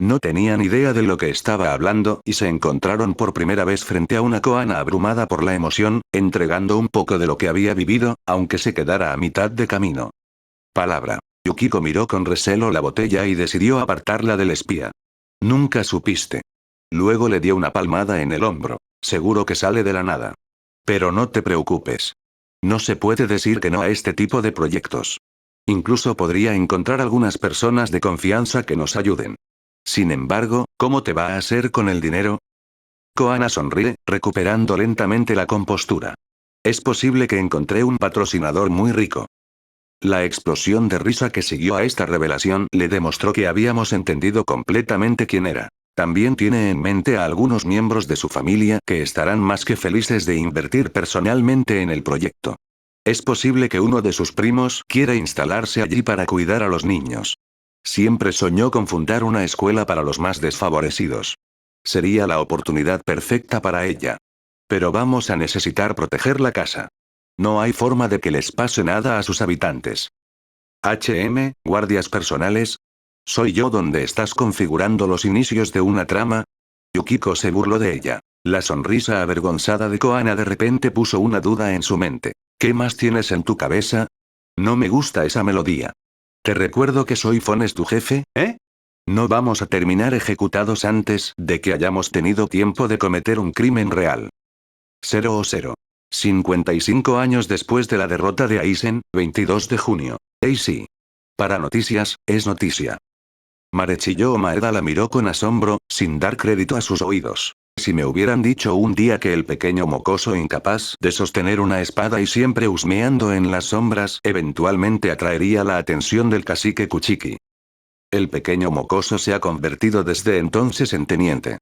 No tenían idea de lo que estaba hablando y se encontraron por primera vez frente a una Koana abrumada por la emoción, entregando un poco de lo que había vivido, aunque se quedara a mitad de camino. Palabra. Yukiko miró con recelo la botella y decidió apartarla del espía. Nunca supiste. Luego le dio una palmada en el hombro. Seguro que sale de la nada. Pero no te preocupes. No se puede decir que no a este tipo de proyectos. Incluso podría encontrar algunas personas de confianza que nos ayuden. Sin embargo, ¿cómo te va a hacer con el dinero? Koana sonríe, recuperando lentamente la compostura. Es posible que encontré un patrocinador muy rico. La explosión de risa que siguió a esta revelación le demostró que habíamos entendido completamente quién era. También tiene en mente a algunos miembros de su familia que estarán más que felices de invertir personalmente en el proyecto. Es posible que uno de sus primos quiera instalarse allí para cuidar a los niños. Siempre soñó con fundar una escuela para los más desfavorecidos. Sería la oportunidad perfecta para ella. Pero vamos a necesitar proteger la casa. No hay forma de que les pase nada a sus habitantes. Guardias personales. ¿Soy yo donde estás configurando los inicios de una trama? Yukiko se burló de ella. La sonrisa avergonzada de Koana de repente puso una duda en su mente. ¿Qué más tienes en tu cabeza? No me gusta esa melodía. Te recuerdo que Soifon es tu jefe, ¿eh? No vamos a terminar ejecutados antes de que hayamos tenido tiempo de cometer un crimen real. 00. 55 años después de la derrota de Aizen, 22 de junio. Sí. Para noticias, es noticia. Marechiyo Maeda la miró con asombro, sin dar crédito a sus oídos. Si me hubieran dicho un día que el pequeño mocoso incapaz de sostener una espada y siempre husmeando en las sombras eventualmente atraería la atención del cacique Kuchiki. El pequeño mocoso se ha convertido desde entonces en teniente.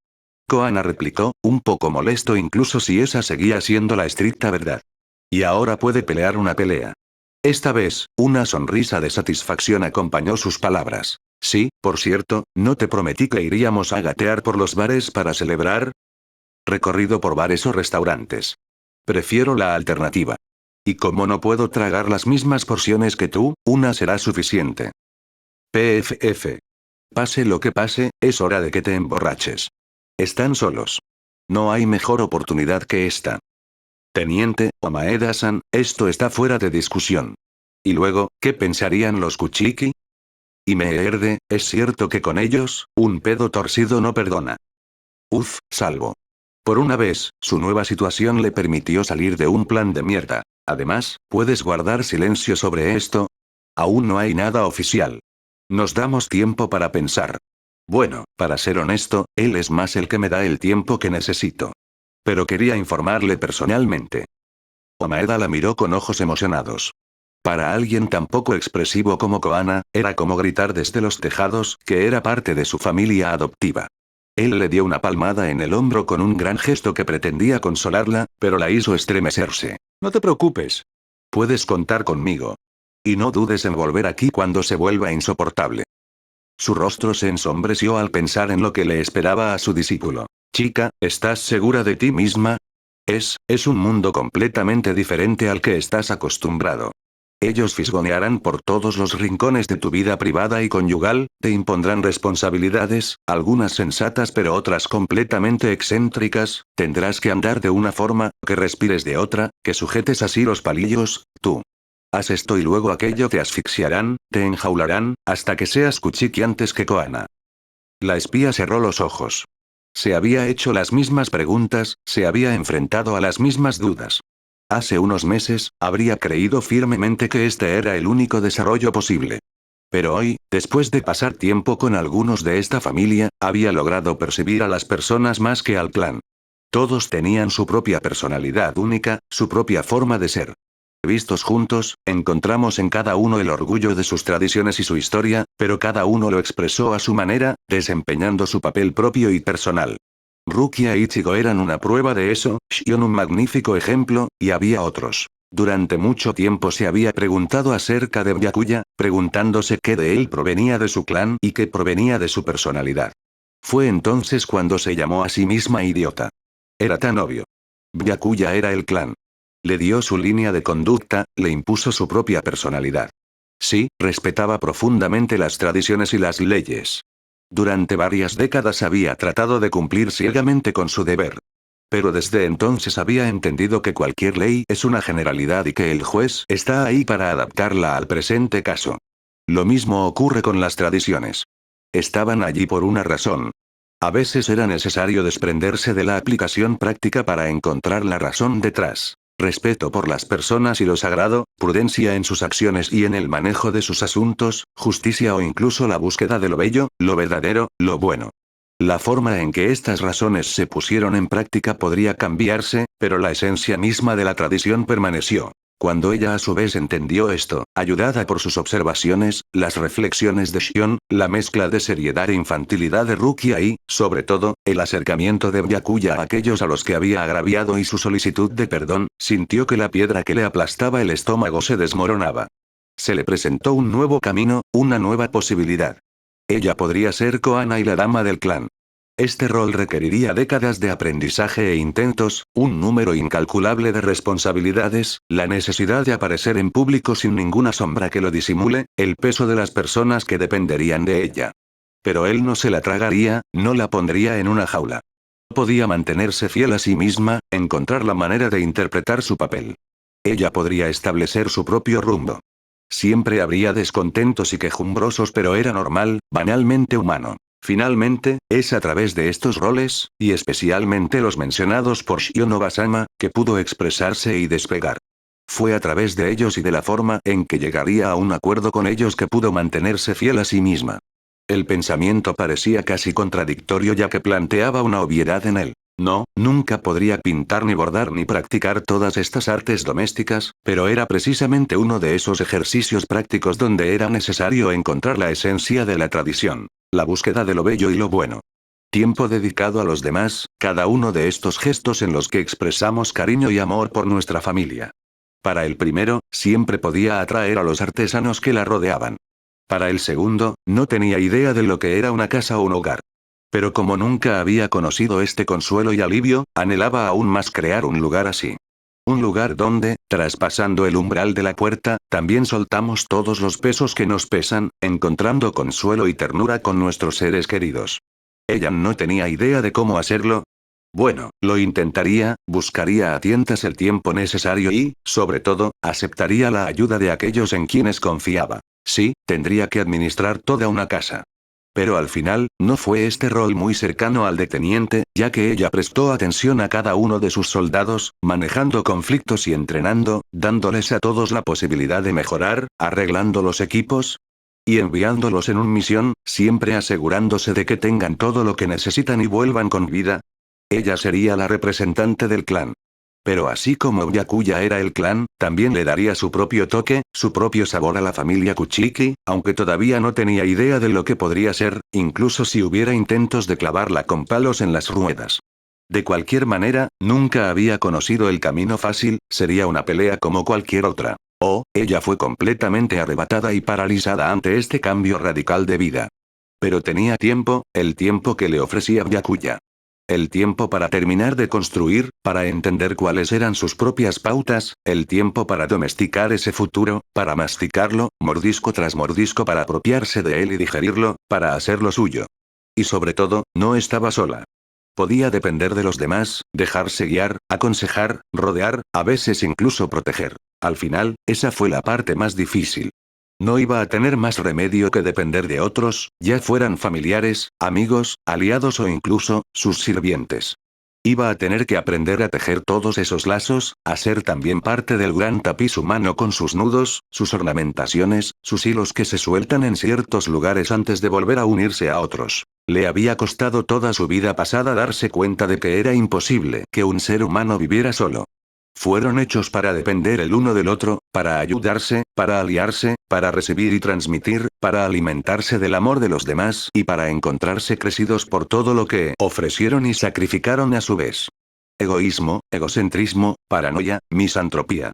Koana replicó, un poco molesto incluso si esa seguía siendo la estricta verdad. Y ahora puede pelear una pelea. Esta vez, una sonrisa de satisfacción acompañó sus palabras. Sí, por cierto, ¿no te prometí que iríamos a gatear por los bares para celebrar? Recorrido por bares o restaurantes. Prefiero la alternativa. Y como no puedo tragar las mismas porciones que tú, una será suficiente. PFF. Pase lo que pase, es hora de que te emborraches. Están solos. No hay mejor oportunidad que esta. Teniente, Omaeda-san, esto está fuera de discusión. Y luego, ¿qué pensarían los Kuchiki? Y me herde, es cierto que con ellos, un pedo torcido no perdona. Uf, salvo. Por una vez, su nueva situación le permitió salir de un plan de mierda. Además, ¿puedes guardar silencio sobre esto? Aún no hay nada oficial. Nos damos tiempo para pensar. Bueno, para ser honesto, él es más el que me da el tiempo que necesito. Pero quería informarle personalmente. Omaeda la miró con ojos emocionados. Para alguien tan poco expresivo como Koana, era como gritar desde los tejados que era parte de su familia adoptiva. Él le dio una palmada en el hombro con un gran gesto que pretendía consolarla, pero la hizo estremecerse. No te preocupes. Puedes contar conmigo. Y no dudes en volver aquí cuando se vuelva insoportable. Su rostro se ensombreció al pensar en lo que le esperaba a su discípulo. Chica, ¿estás segura de ti misma? Es un mundo completamente diferente al que estás acostumbrado. Ellos fisgonearán por todos los rincones de tu vida privada y conyugal, te impondrán responsabilidades, algunas sensatas pero otras completamente excéntricas, tendrás que andar de una forma, que respires de otra, que sujetes así los palillos, tú. Haz esto y luego aquello te asfixiarán, te enjaularán, hasta que seas Kuchiki antes que Koana. La espía cerró los ojos. Se había hecho las mismas preguntas, se había enfrentado a las mismas dudas. Hace unos meses, habría creído firmemente que este era el único desarrollo posible. Pero hoy, después de pasar tiempo con algunos de esta familia, había logrado percibir a las personas más que al clan. Todos tenían su propia personalidad única, su propia forma de ser. Vistos juntos, encontramos en cada uno el orgullo de sus tradiciones y su historia, pero cada uno lo expresó a su manera, desempeñando su papel propio y personal. Rukia e Ichigo eran una prueba de eso, Shion un magnífico ejemplo, y había otros. Durante mucho tiempo se había preguntado acerca de Byakuya, preguntándose qué de él provenía de su clan y qué provenía de su personalidad. Fue entonces cuando se llamó a sí misma idiota. Era tan obvio. Byakuya era el clan. Le dio su línea de conducta, le impuso su propia personalidad. Sí, respetaba profundamente las tradiciones y las leyes. Durante varias décadas había tratado de cumplir ciegamente con su deber. Pero desde entonces había entendido que cualquier ley es una generalidad y que el juez está ahí para adaptarla al presente caso. Lo mismo ocurre con las tradiciones. Estaban allí por una razón. A veces era necesario desprenderse de la aplicación práctica para encontrar la razón detrás. Respeto por las personas y lo sagrado, prudencia en sus acciones y en el manejo de sus asuntos, justicia o incluso la búsqueda de lo bello, lo verdadero, lo bueno. La forma en que estas razones se pusieron en práctica podría cambiarse, pero la esencia misma de la tradición permaneció. Cuando ella a su vez entendió esto, ayudada por sus observaciones, las reflexiones de Shion, la mezcla de seriedad e infantilidad de Rukia y, sobre todo, el acercamiento de Byakuya a aquellos a los que había agraviado y su solicitud de perdón, sintió que la piedra que le aplastaba el estómago se desmoronaba. Se le presentó un nuevo camino, una nueva posibilidad. Ella podría ser Koana y la dama del clan. Este rol requeriría décadas de aprendizaje e intentos, un número incalculable de responsabilidades, la necesidad de aparecer en público sin ninguna sombra que lo disimule, el peso de las personas que dependerían de ella. Pero él no se la tragaría, no la pondría en una jaula. Podía mantenerse fiel a sí misma, encontrar la manera de interpretar su papel. Ella podría establecer su propio rumbo. Siempre habría descontentos y quejumbrosos, pero era normal, banalmente humano. Finalmente, es a través de estos roles, y especialmente los mencionados por Shion Obasama, que pudo expresarse y despegar. Fue a través de ellos y de la forma en que llegaría a un acuerdo con ellos que pudo mantenerse fiel a sí misma. El pensamiento parecía casi contradictorio ya que planteaba una obviedad en él. No, nunca podría pintar ni bordar ni practicar todas estas artes domésticas, pero era precisamente uno de esos ejercicios prácticos donde era necesario encontrar la esencia de la tradición, la búsqueda de lo bello y lo bueno. Tiempo dedicado a los demás, cada uno de estos gestos en los que expresamos cariño y amor por nuestra familia. Para el primero, siempre podía atraer a los artesanos que la rodeaban. Para el segundo, no tenía idea de lo que era una casa o un hogar. Pero como nunca había conocido este consuelo y alivio, anhelaba aún más crear un lugar así. Un lugar donde, traspasando el umbral de la puerta, también soltamos todos los pesos que nos pesan, encontrando consuelo y ternura con nuestros seres queridos. Ella no tenía idea de cómo hacerlo. Bueno, lo intentaría, buscaría a tientas el tiempo necesario y, sobre todo, aceptaría la ayuda de aquellos en quienes confiaba. Sí, tendría que administrar toda una casa. Pero al final, no fue este rol muy cercano al de teniente, ya que ella prestó atención a cada uno de sus soldados, manejando conflictos y entrenando, dándoles a todos la posibilidad de mejorar, arreglando los equipos y enviándolos en una misión, siempre asegurándose de que tengan todo lo que necesitan y vuelvan con vida. Ella sería la representante del clan. Pero así como Byakuya era el clan, también le daría su propio toque, su propio sabor a la familia Kuchiki, aunque todavía no tenía idea de lo que podría ser, incluso si hubiera intentos de clavarla con palos en las ruedas. De cualquier manera, nunca había conocido el camino fácil, sería una pelea como cualquier otra. Ella fue completamente arrebatada y paralizada ante este cambio radical de vida. Pero tenía tiempo, el tiempo que le ofrecía Byakuya. El tiempo para terminar de construir, para entender cuáles eran sus propias pautas, el tiempo para domesticar ese futuro, para masticarlo, mordisco tras mordisco para apropiarse de él y digerirlo, para hacerlo suyo. Y sobre todo, no estaba sola. Podía depender de los demás, dejarse guiar, aconsejar, rodear, a veces incluso proteger. Al final, esa fue la parte más difícil. No iba a tener más remedio que depender de otros, ya fueran familiares, amigos, aliados o incluso, sus sirvientes. Iba a tener que aprender a tejer todos esos lazos, a ser también parte del gran tapiz humano con sus nudos, sus ornamentaciones, sus hilos que se sueltan en ciertos lugares antes de volver a unirse a otros. Le había costado toda su vida pasada darse cuenta de que era imposible que un ser humano viviera solo. Fueron hechos para depender el uno del otro, para ayudarse, para aliarse, para recibir y transmitir, para alimentarse del amor de los demás y para encontrarse crecidos por todo lo que ofrecieron y sacrificaron a su vez. Egoísmo, egocentrismo, paranoia, misantropía.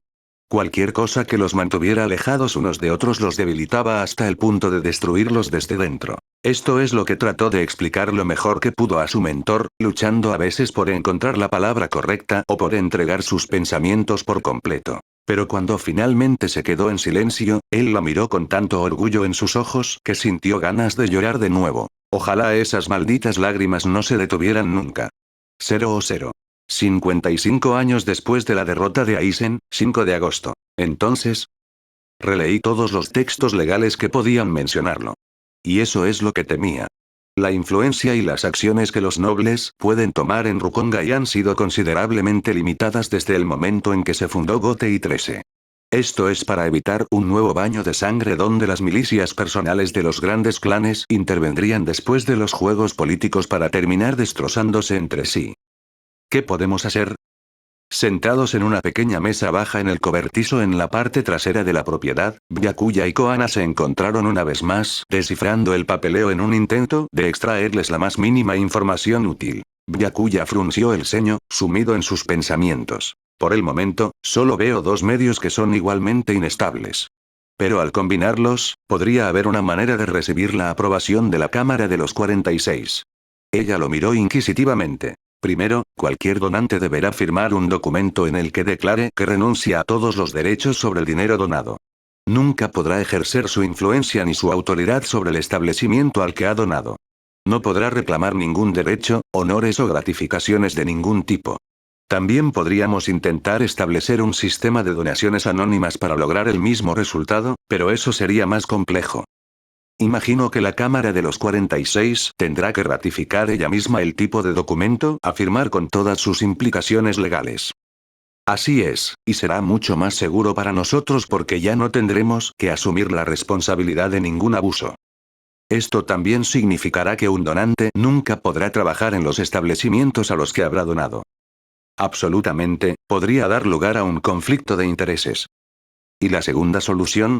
Cualquier cosa que los mantuviera alejados unos de otros los debilitaba hasta el punto de destruirlos desde dentro. Esto es lo que trató de explicar lo mejor que pudo a su mentor, luchando a veces por encontrar la palabra correcta o por entregar sus pensamientos por completo. Pero cuando finalmente se quedó en silencio, él la miró con tanto orgullo en sus ojos que sintió ganas de llorar de nuevo. Ojalá esas malditas lágrimas no se detuvieran nunca. 0 55 años después de la derrota de Aizen, 5 de agosto. Entonces, releí todos los textos legales que podían mencionarlo. Y eso es lo que temía. La influencia y las acciones que los nobles pueden tomar en Rukongai han sido considerablemente limitadas desde el momento en que se fundó Gotei 13. Esto es para evitar un nuevo baño de sangre donde las milicias personales de los grandes clanes intervendrían después de los juegos políticos para terminar destrozándose entre sí. ¿Qué podemos hacer? Sentados en una pequeña mesa baja en el cobertizo en la parte trasera de la propiedad, Byakuya y Koana se encontraron una vez más, descifrando el papeleo en un intento de extraerles la más mínima información útil. Byakuya frunció el ceño, sumido en sus pensamientos. Por el momento, solo veo dos medios que son igualmente inestables. Pero al combinarlos, podría haber una manera de recibir la aprobación de la Cámara de los 46. Ella lo miró inquisitivamente. Primero, cualquier donante deberá firmar un documento en el que declare que renuncia a todos los derechos sobre el dinero donado. Nunca podrá ejercer su influencia ni su autoridad sobre el establecimiento al que ha donado. No podrá reclamar ningún derecho, honores o gratificaciones de ningún tipo. También podríamos intentar establecer un sistema de donaciones anónimas para lograr el mismo resultado, pero eso sería más complejo. Imagino que la Cámara de los 46 tendrá que ratificar ella misma el tipo de documento a firmar con todas sus implicaciones legales. Así es, y será mucho más seguro para nosotros porque ya no tendremos que asumir la responsabilidad de ningún abuso. Esto también significará que un donante nunca podrá trabajar en los establecimientos a los que habrá donado. Absolutamente, podría dar lugar a un conflicto de intereses. ¿Y la segunda solución?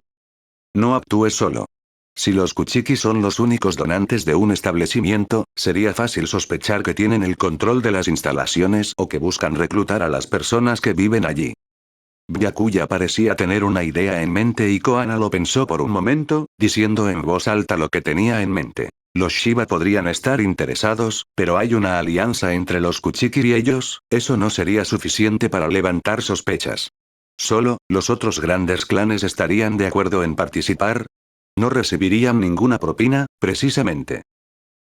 No actúe solo. Si los Kuchiki son los únicos donantes de un establecimiento, sería fácil sospechar que tienen el control de las instalaciones o que buscan reclutar a las personas que viven allí. Byakuya parecía tener una idea en mente y Koana lo pensó por un momento, diciendo en voz alta lo que tenía en mente. Los Shiba podrían estar interesados, pero hay una alianza entre los Kuchiki y ellos, eso no sería suficiente para levantar sospechas. Solo, los otros grandes clanes estarían de acuerdo en participar. No recibirían ninguna propina, precisamente.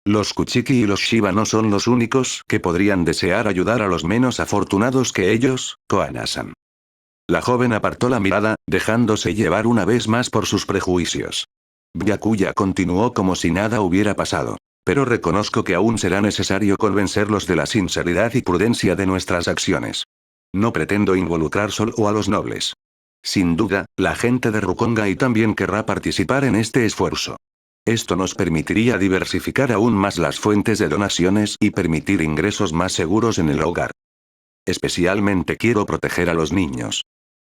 Los Kuchiki y los Shiba no son los únicos que podrían desear ayudar a los menos afortunados que ellos, Koana-san. La joven apartó la mirada, dejándose llevar una vez más por sus prejuicios. Byakuya continuó como si nada hubiera pasado. Pero reconozco que aún será necesario convencerlos de la sinceridad y prudencia de nuestras acciones. No pretendo involucrar solo a los nobles. Sin duda, la gente de Rukongai también querrá participar en este esfuerzo. Esto nos permitiría diversificar aún más las fuentes de donaciones y permitir ingresos más seguros en el hogar. Especialmente quiero proteger a los niños.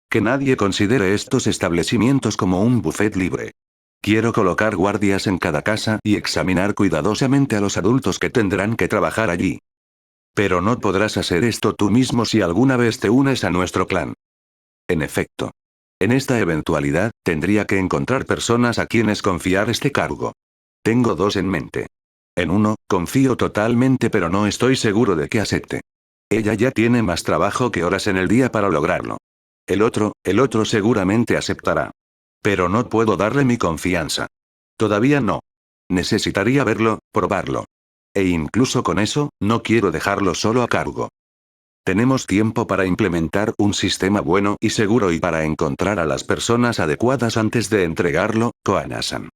Que nadie considere estos establecimientos como un buffet libre. Quiero colocar guardias en cada casa y examinar cuidadosamente a los adultos que tendrán que trabajar allí. Pero no podrás hacer esto tú mismo si alguna vez te unes a nuestro clan. En efecto. En esta eventualidad, tendría que encontrar personas a quienes confiar este cargo. Tengo dos en mente. En uno, confío totalmente pero no estoy seguro de que acepte. Ella ya tiene más trabajo que horas en el día para lograrlo. El otro seguramente aceptará. Pero no puedo darle mi confianza. Todavía no. Necesitaría verlo, probarlo. E incluso con eso, no quiero dejarlo solo a cargo. Tenemos tiempo para implementar un sistema bueno y seguro y para encontrar a las personas adecuadas antes de entregarlo, Koana-san.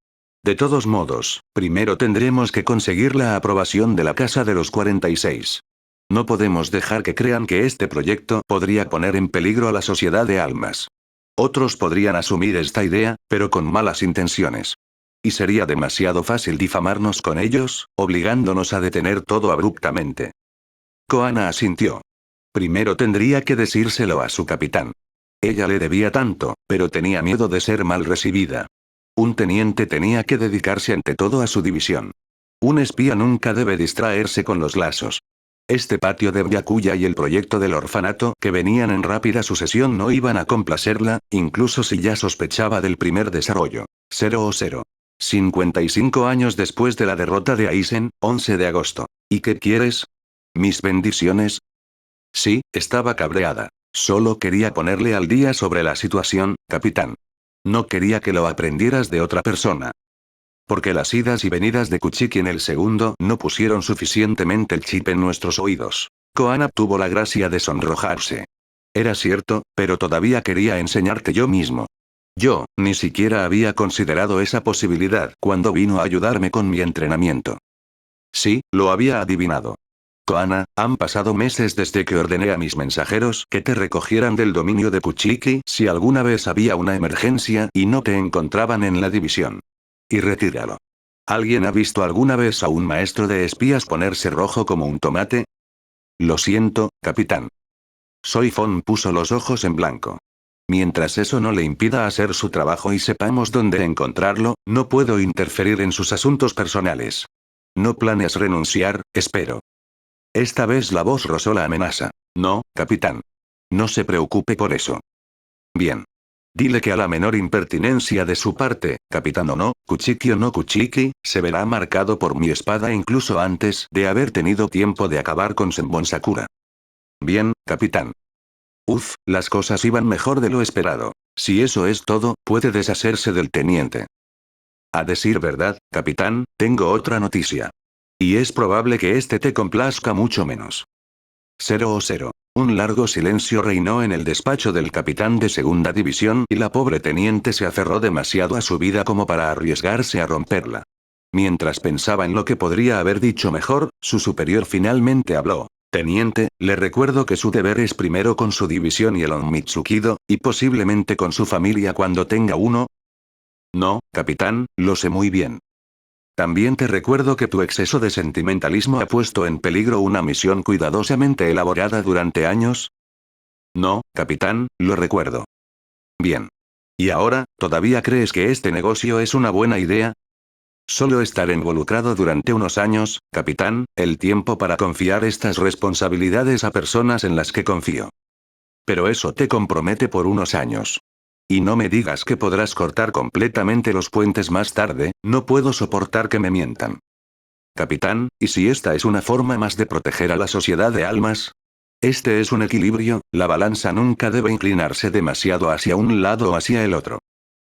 De todos modos, primero tendremos que conseguir la aprobación de la Casa de los 46. No podemos dejar que crean que este proyecto podría poner en peligro a la sociedad de almas. Otros podrían asumir esta idea, pero con malas intenciones. Y sería demasiado fácil difamarnos con ellos, obligándonos a detener todo abruptamente. Koana asintió. Primero tendría que decírselo a su capitán. Ella le debía tanto, pero tenía miedo de ser mal recibida. Un teniente tenía que dedicarse ante todo a su división. Un espía nunca debe distraerse con los lazos. Este patio de Byakuya y el proyecto del orfanato que venían en rápida sucesión no iban a complacerla, incluso si ya sospechaba del primer desarrollo. 00. 55 años después de la derrota de Aizen, 11 de agosto. ¿Y qué quieres? ¿Mis bendiciones? Sí, estaba cabreada. Solo quería ponerle al día sobre la situación, capitán. No quería que lo aprendieras de otra persona. Porque las idas y venidas de Kuchiki en el segundo no pusieron suficientemente el chip en nuestros oídos. Koana tuvo la gracia de sonrojarse. Era cierto, pero todavía quería enseñarte yo mismo. Yo, ni siquiera había considerado esa posibilidad cuando vino a ayudarme con mi entrenamiento. Sí, lo había adivinado. Koana, han pasado meses desde que ordené a mis mensajeros que te recogieran del dominio de Kuchiki si alguna vez había una emergencia y no te encontraban en la división. Y retíralo. ¿Alguien ha visto alguna vez a un maestro de espías ponerse rojo como un tomate? Lo siento, capitán. Soifon puso los ojos en blanco. Mientras eso no le impida hacer su trabajo y sepamos dónde encontrarlo, no puedo interferir en sus asuntos personales. No planeas renunciar, espero. Esta vez la voz rozó la amenaza. No, capitán. No se preocupe por eso. Bien. Dile que a la menor impertinencia de su parte, capitán o no, Kuchiki o no Kuchiki, se verá marcado por mi espada incluso antes de haber tenido tiempo de acabar con Senbon Sakura. Bien, capitán. Uf, las cosas iban mejor de lo esperado. Si eso es todo, puede deshacerse del teniente. A decir verdad, capitán, tengo otra noticia. Y es probable que este te complazca mucho menos. 00. Un largo silencio reinó en el despacho del capitán de segunda división y la pobre teniente se aferró demasiado a su vida como para arriesgarse a romperla. Mientras pensaba en lo que podría haber dicho mejor, su superior finalmente habló. Teniente, le recuerdo que su deber es primero con su división y el Onmitsukido, y posiblemente con su familia cuando tenga uno. No, capitán, lo sé muy bien. También te recuerdo que tu exceso de sentimentalismo ha puesto en peligro una misión cuidadosamente elaborada durante años. No, capitán, lo recuerdo. Bien. ¿Y ahora, todavía crees que este negocio es una buena idea? Solo estar involucrado durante unos años, capitán, el tiempo para confiar estas responsabilidades a personas en las que confío. Pero eso te compromete por unos años. Y no me digas que podrás cortar completamente los puentes más tarde, no puedo soportar que me mientan. Capitán, ¿y si esta es una forma más de proteger a la sociedad de almas? Este es un equilibrio, la balanza nunca debe inclinarse demasiado hacia un lado o hacia el otro.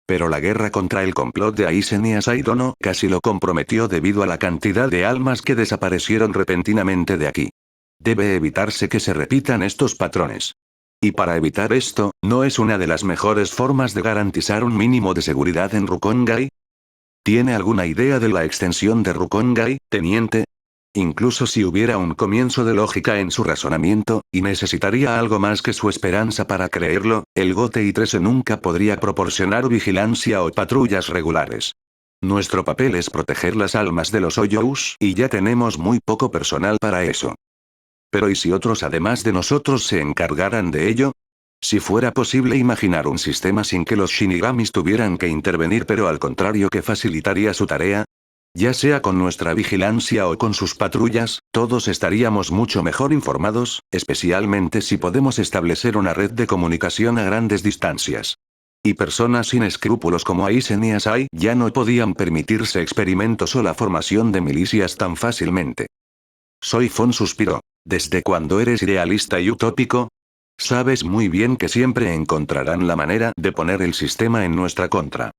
Pero la guerra contra el complot de Aizen y Asaidono casi lo comprometió debido a la cantidad de almas que desaparecieron repentinamente de aquí. Debe evitarse que se repitan estos patrones. Y para evitar esto, ¿no es una de las mejores formas de garantizar un mínimo de seguridad en Rukongai? ¿Tiene alguna idea de la extensión de Rukongai, teniente? Incluso si hubiera un comienzo de lógica en su razonamiento, y necesitaría algo más que su esperanza para creerlo, el Gotei 13 nunca podría proporcionar vigilancia o patrullas regulares. Nuestro papel es proteger las almas de los Oyous, y ya tenemos muy poco personal para eso. Pero ¿y si otros además de nosotros se encargaran de ello? Si fuera posible imaginar un sistema sin que los Shinigamis tuvieran que intervenir pero al contrario que facilitaría su tarea, ya sea con nuestra vigilancia o con sus patrullas, todos estaríamos mucho mejor informados, especialmente si podemos establecer una red de comunicación a grandes distancias. Y personas sin escrúpulos como Aizen y Asai ya no podían permitirse experimentos o la formación de milicias tan fácilmente. Soy Fon suspiró. ¿Desde cuándo eres idealista y utópico? Sabes muy bien que siempre encontrarán la manera de poner el sistema en nuestra contra.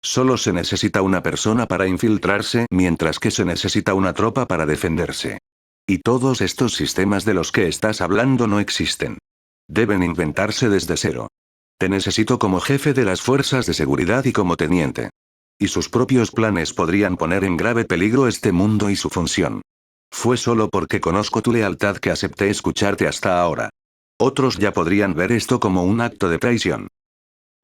Solo se necesita una persona para infiltrarse, mientras que se necesita una tropa para defenderse. Y todos estos sistemas de los que estás hablando no existen. Deben inventarse desde cero. Te necesito como jefe de las fuerzas de seguridad y como teniente. Y sus propios planes podrían poner en grave peligro este mundo y su función. Fue solo porque conozco tu lealtad que acepté escucharte hasta ahora. Otros ya podrían ver esto como un acto de traición.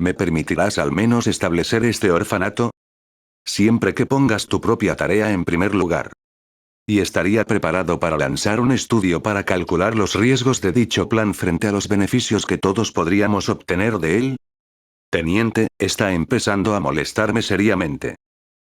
¿Me permitirás al menos establecer este orfanato? Siempre que pongas tu propia tarea en primer lugar. Y estaría preparado para lanzar un estudio para calcular los riesgos de dicho plan frente a los beneficios que todos podríamos obtener de él. Teniente, está empezando a molestarme seriamente.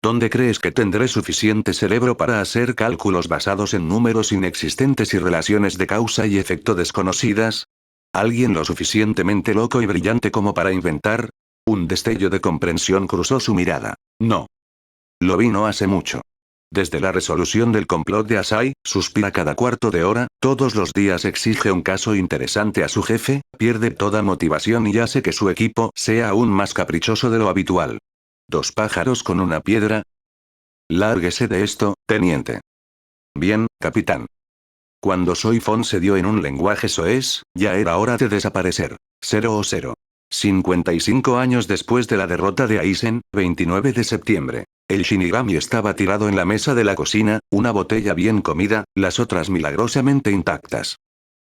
¿Dónde crees que tendré suficiente cerebro para hacer cálculos basados en números inexistentes y relaciones de causa y efecto desconocidas? ¿Alguien lo suficientemente loco y brillante como para inventar? Un destello de comprensión cruzó su mirada. No. Lo vi no hace mucho. Desde la resolución del complot de Asai, suspira cada cuarto de hora, todos los días exige un caso interesante a su jefe, pierde toda motivación y hace que su equipo sea aún más caprichoso de lo habitual. ¿Dos pájaros con una piedra? Lárguese de esto, teniente. Bien, capitán. Cuando Soy Fon se dio en un lenguaje soez, ya era hora de desaparecer. 0 55 años después de la derrota de Aizen, 29 de septiembre. El Shinigami estaba tirado en la mesa de la cocina, una botella bien comida, las otras milagrosamente intactas.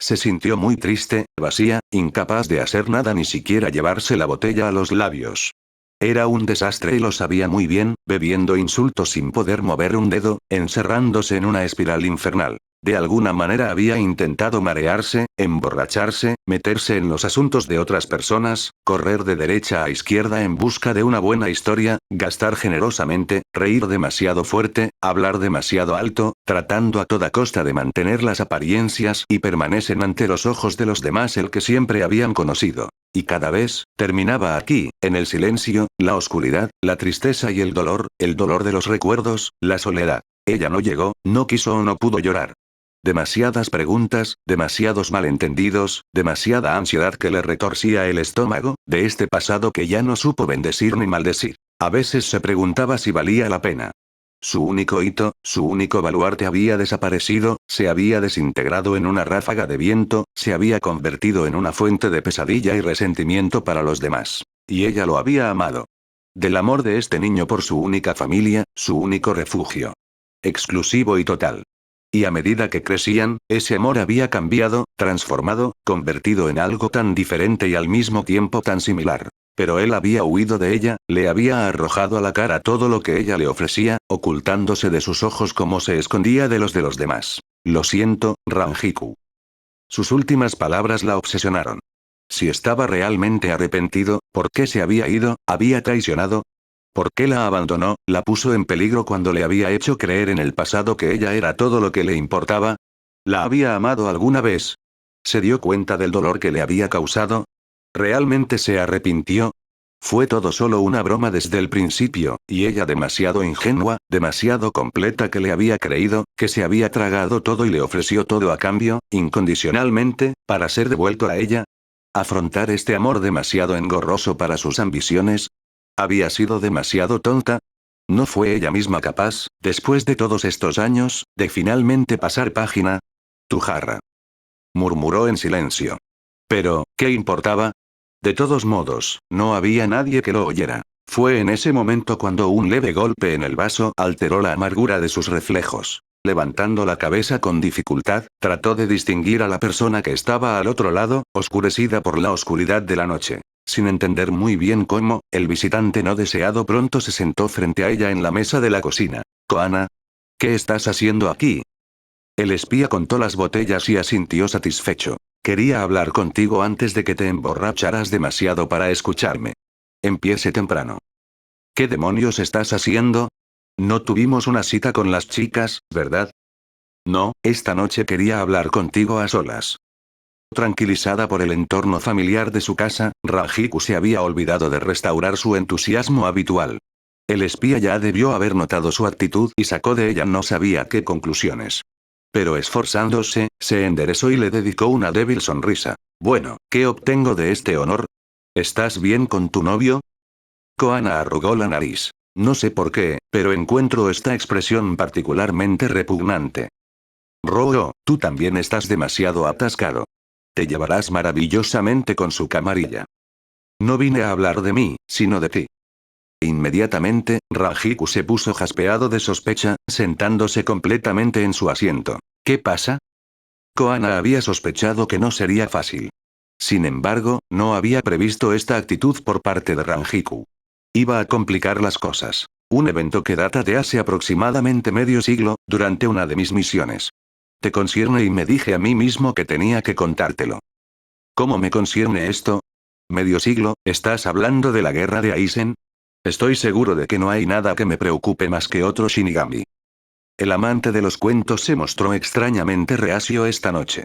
Se sintió muy triste, vacía, incapaz de hacer nada ni siquiera llevarse la botella a los labios. Era un desastre y lo sabía muy bien, bebiendo insultos sin poder mover un dedo, encerrándose en una espiral infernal. De alguna manera había intentado marearse, emborracharse, meterse en los asuntos de otras personas, correr de derecha a izquierda en busca de una buena historia, gastar generosamente, reír demasiado fuerte, hablar demasiado alto, tratando a toda costa de mantener las apariencias y permanecen ante los ojos de los demás el que siempre habían conocido. Y cada vez, terminaba aquí, en el silencio, la oscuridad, la tristeza y el dolor de los recuerdos, la soledad. Ella no llegó, no quiso o no pudo llorar. Demasiadas preguntas, demasiados malentendidos, demasiada ansiedad que le retorcía el estómago, de este pasado que ya no supo bendecir ni maldecir. A veces se preguntaba si valía la pena. Su único hito, su único baluarte había desaparecido, se había desintegrado en una ráfaga de viento, se había convertido en una fuente de pesadilla y resentimiento para los demás. Y ella lo había amado. Del amor de este niño por su única familia, su único refugio. Exclusivo y total. Y a medida que crecían, ese amor había cambiado, transformado, convertido en algo tan diferente y al mismo tiempo tan similar. Pero él había huido de ella, le había arrojado a la cara todo lo que ella le ofrecía, ocultándose de sus ojos como se escondía de los demás. Lo siento, Rangiku. Sus últimas palabras la obsesionaron. Si estaba realmente arrepentido, ¿por qué se había ido? ¿Había traicionado? ¿Por qué la abandonó? ¿La puso en peligro cuando le había hecho creer en el pasado que ella era todo lo que le importaba? ¿La había amado alguna vez? ¿Se dio cuenta del dolor que le había causado? ¿Realmente se arrepintió? Fue todo solo una broma desde el principio, y ella demasiado ingenua, demasiado completa que le había creído, que se había tragado todo y le ofreció todo a cambio, incondicionalmente, para ser devuelto a ella. ¿Afrontar este amor demasiado engorroso para sus ambiciones? ¿Había sido demasiado tonta? ¿No fue ella misma capaz, después de todos estos años, de finalmente pasar página? Tu jarra. Murmuró en silencio. Pero, ¿qué importaba? De todos modos, no había nadie que lo oyera. Fue en ese momento cuando un leve golpe en el vaso alteró la amargura de sus reflejos. Levantando la cabeza con dificultad, trató de distinguir a la persona que estaba al otro lado, oscurecida por la oscuridad de la noche. Sin entender muy bien cómo, el visitante no deseado pronto se sentó frente a ella en la mesa de la cocina. Koana. ¿Qué estás haciendo aquí? El espía contó las botellas y asintió satisfecho. Quería hablar contigo antes de que te emborracharas demasiado para escucharme. Empiece temprano. ¿Qué demonios estás haciendo? No tuvimos una cita con las chicas, ¿verdad? No, esta noche quería hablar contigo a solas. Tranquilizada por el entorno familiar de su casa, Rangiku se había olvidado de restaurar su entusiasmo habitual. El espía ya debió haber notado su actitud y sacó de ella no sabía qué conclusiones. Pero esforzándose, se enderezó y le dedicó una débil sonrisa. Bueno, ¿qué obtengo de este honor? ¿Estás bien con tu novio? Koana arrugó la nariz. No sé por qué, pero encuentro esta expresión particularmente repugnante. Rogo, tú también estás demasiado atascado. Te llevarás maravillosamente con su camarilla. No vine a hablar de mí, sino de ti. Inmediatamente, Rangiku se puso jaspeado de sospecha, sentándose completamente en su asiento. ¿Qué pasa? Koana había sospechado que no sería fácil. Sin embargo, no había previsto esta actitud por parte de Rangiku. Iba a complicar las cosas. Un evento que data de hace aproximadamente medio siglo, durante una de mis misiones. Te concierne y me dije a mí mismo que tenía que contártelo. ¿Cómo me concierne esto? ¿Medio siglo? ¿Estás hablando de la guerra de Aizen? Estoy seguro de que no hay nada que me preocupe más que otro Shinigami. El amante de los cuentos se mostró extrañamente reacio esta noche.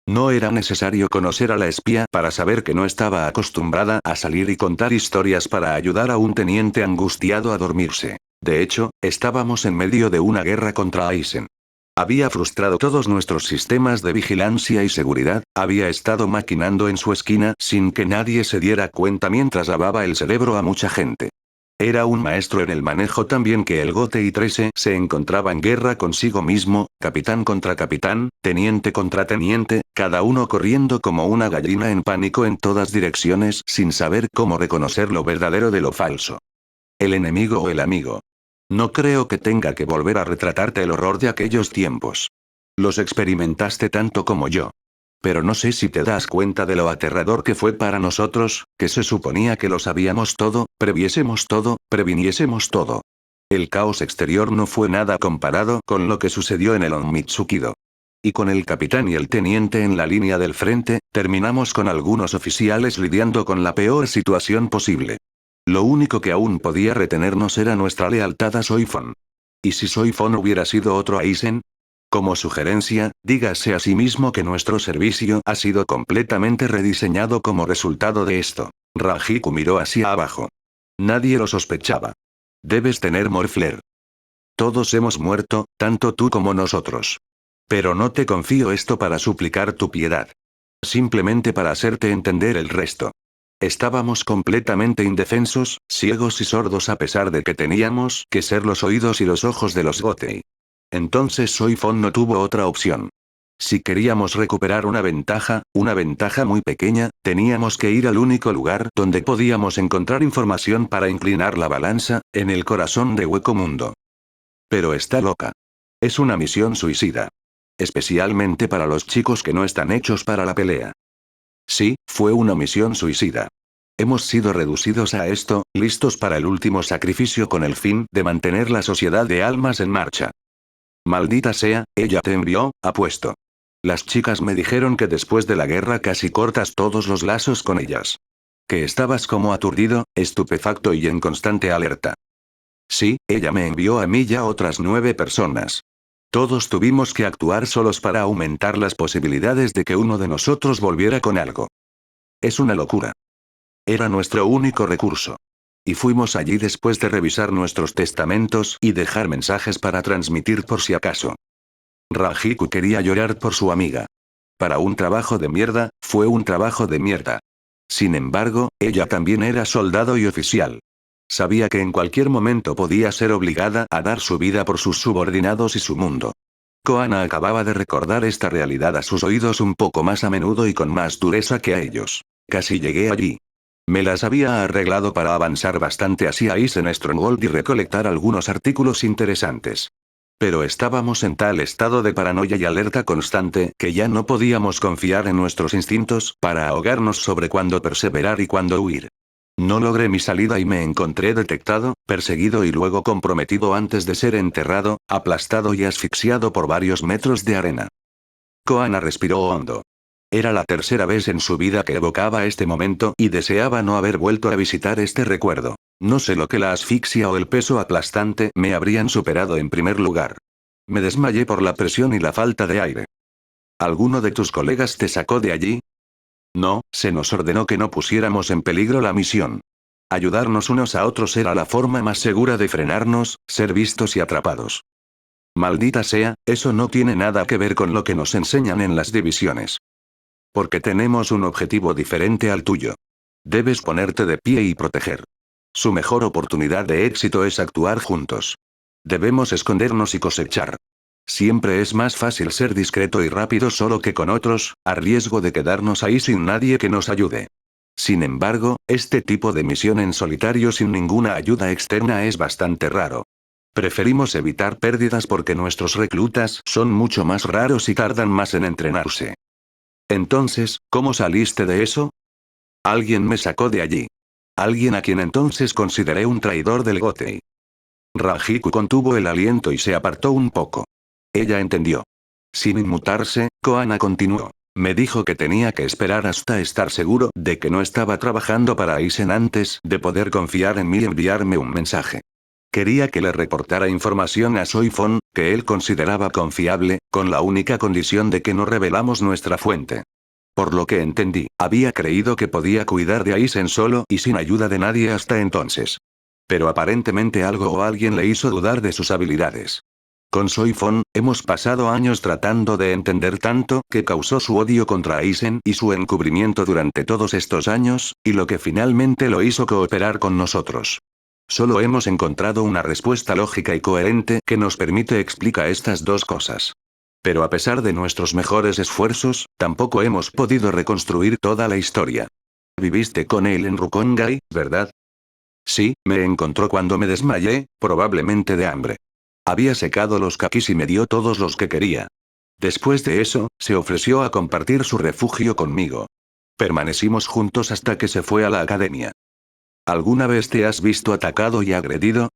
No era necesario conocer a la espía para saber que no estaba acostumbrada a salir y contar historias para ayudar a un teniente angustiado a dormirse. De hecho, estábamos en medio de una guerra contra Aizen. Había frustrado todos nuestros sistemas de vigilancia y seguridad, había estado maquinando en su esquina sin que nadie se diera cuenta mientras lavaba el cerebro a mucha gente. Era un maestro en el manejo también que el Gote y 13 se encontraba en guerra consigo mismo, capitán contra capitán, teniente contra teniente, cada uno corriendo como una gallina en pánico en todas direcciones sin saber cómo reconocer lo verdadero de lo falso. El enemigo o el amigo. No creo que tenga que volver a retratarte el horror de aquellos tiempos. Los experimentaste tanto como yo. Pero no sé si te das cuenta de lo aterrador que fue para nosotros, que se suponía que lo sabíamos todo, previésemos todo, previniésemos todo. El caos exterior no fue nada comparado con lo que sucedió en el Onmitsukido. Y con el capitán y el teniente en la línea del frente, terminamos con algunos oficiales lidiando con la peor situación posible. Lo único que aún podía retenernos era nuestra lealtad a Soifon. ¿Y si Soifon hubiera sido otro Aizen? Como sugerencia, dígase a sí mismo que nuestro servicio ha sido completamente rediseñado como resultado de esto. Rangiku miró hacia abajo. Nadie lo sospechaba. Debes tener Morfler. Todos hemos muerto, tanto tú como nosotros. Pero no te confío esto para suplicar tu piedad. Simplemente para hacerte entender el resto. Estábamos completamente indefensos, ciegos y sordos a pesar de que teníamos que ser los oídos y los ojos de los Gotei. Entonces Soifon no tuvo otra opción. Si queríamos recuperar una ventaja muy pequeña, teníamos que ir al único lugar donde podíamos encontrar información para inclinar la balanza, en el corazón de Hueco Mundo. Pero está loca. Es una misión suicida. Especialmente para los chicos que no están hechos para la pelea. Sí, fue una misión suicida. Hemos sido reducidos a esto, listos para el último sacrificio con el fin de mantener la sociedad de almas en marcha. Maldita sea, ella te envió, apuesto. Las chicas me dijeron que después de la guerra casi cortas todos los lazos con ellas. Que estabas como aturdido, estupefacto y en constante alerta. Sí, ella me envió a mí y a otras 9 personas. Todos tuvimos que actuar solos para aumentar las posibilidades de que uno de nosotros volviera con algo. Es una locura. Era nuestro único recurso. Y fuimos allí después de revisar nuestros testamentos y dejar mensajes para transmitir por si acaso. Rajiku quería llorar por su amiga. Para un trabajo de mierda, fue un trabajo de mierda. Sin embargo, ella también era soldado y oficial. Sabía que en cualquier momento podía ser obligada a dar su vida por sus subordinados y su mundo. Koana acababa de recordar esta realidad a sus oídos un poco más a menudo y con más dureza que a ellos. Casi llegué allí. Me las había arreglado para avanzar bastante hacia Isen Stronghold y recolectar algunos artículos interesantes. Pero estábamos en tal estado de paranoia y alerta constante que ya no podíamos confiar en nuestros instintos para ahogarnos sobre cuándo perseverar y cuándo huir. No logré mi salida y me encontré detectado, perseguido y luego comprometido antes de ser enterrado, aplastado y asfixiado por varios metros de arena. Koana respiró hondo. Era la tercera vez en su vida que evocaba este momento y deseaba no haber vuelto a visitar este recuerdo. No sé lo que la asfixia o el peso aplastante me habrían superado en primer lugar. Me desmayé por la presión y la falta de aire. ¿Alguno de tus colegas te sacó de allí? No, se nos ordenó que no pusiéramos en peligro la misión. Ayudarnos unos a otros era la forma más segura de frenarnos, ser vistos y atrapados. Maldita sea, eso no tiene nada que ver con lo que nos enseñan en las divisiones. Porque tenemos un objetivo diferente al tuyo. Debes ponerte de pie y proteger. Su mejor oportunidad de éxito es actuar juntos. Debemos escondernos y cosechar. Siempre es más fácil ser discreto y rápido solo que con otros, a riesgo de quedarnos ahí sin nadie que nos ayude. Sin embargo, este tipo de misión en solitario sin ninguna ayuda externa es bastante raro. Preferimos evitar pérdidas porque nuestros reclutas son mucho más raros y tardan más en entrenarse. Entonces, ¿cómo saliste de eso? Alguien me sacó de allí. Alguien a quien entonces consideré un traidor del Gotei. Rajiku contuvo el aliento y se apartó un poco. Ella entendió. Sin inmutarse, Koana continuó. Me dijo que tenía que esperar hasta estar seguro de que no estaba trabajando para Aizen antes de poder confiar en mí y enviarme un mensaje. Quería que le reportara información a Soifon, que él consideraba confiable, con la única condición de que no revelamos nuestra fuente. Por lo que entendí, había creído que podía cuidar de Aizen solo y sin ayuda de nadie hasta entonces. Pero aparentemente algo o alguien le hizo dudar de sus habilidades. Con Soifon, hemos pasado años tratando de entender tanto que causó su odio contra Aizen y su encubrimiento durante todos estos años, y lo que finalmente lo hizo cooperar con nosotros. Solo hemos encontrado una respuesta lógica y coherente que nos permite explicar estas dos cosas. Pero a pesar de nuestros mejores esfuerzos, tampoco hemos podido reconstruir toda la historia. Viviste con él en Rukongai, ¿verdad? Sí, me encontró cuando me desmayé, probablemente de hambre. Había secado los kakis y me dio todos los que quería. Después de eso, se ofreció a compartir su refugio conmigo. Permanecimos juntos hasta que se fue a la academia. ¿Alguna vez te has visto atacado y agredido?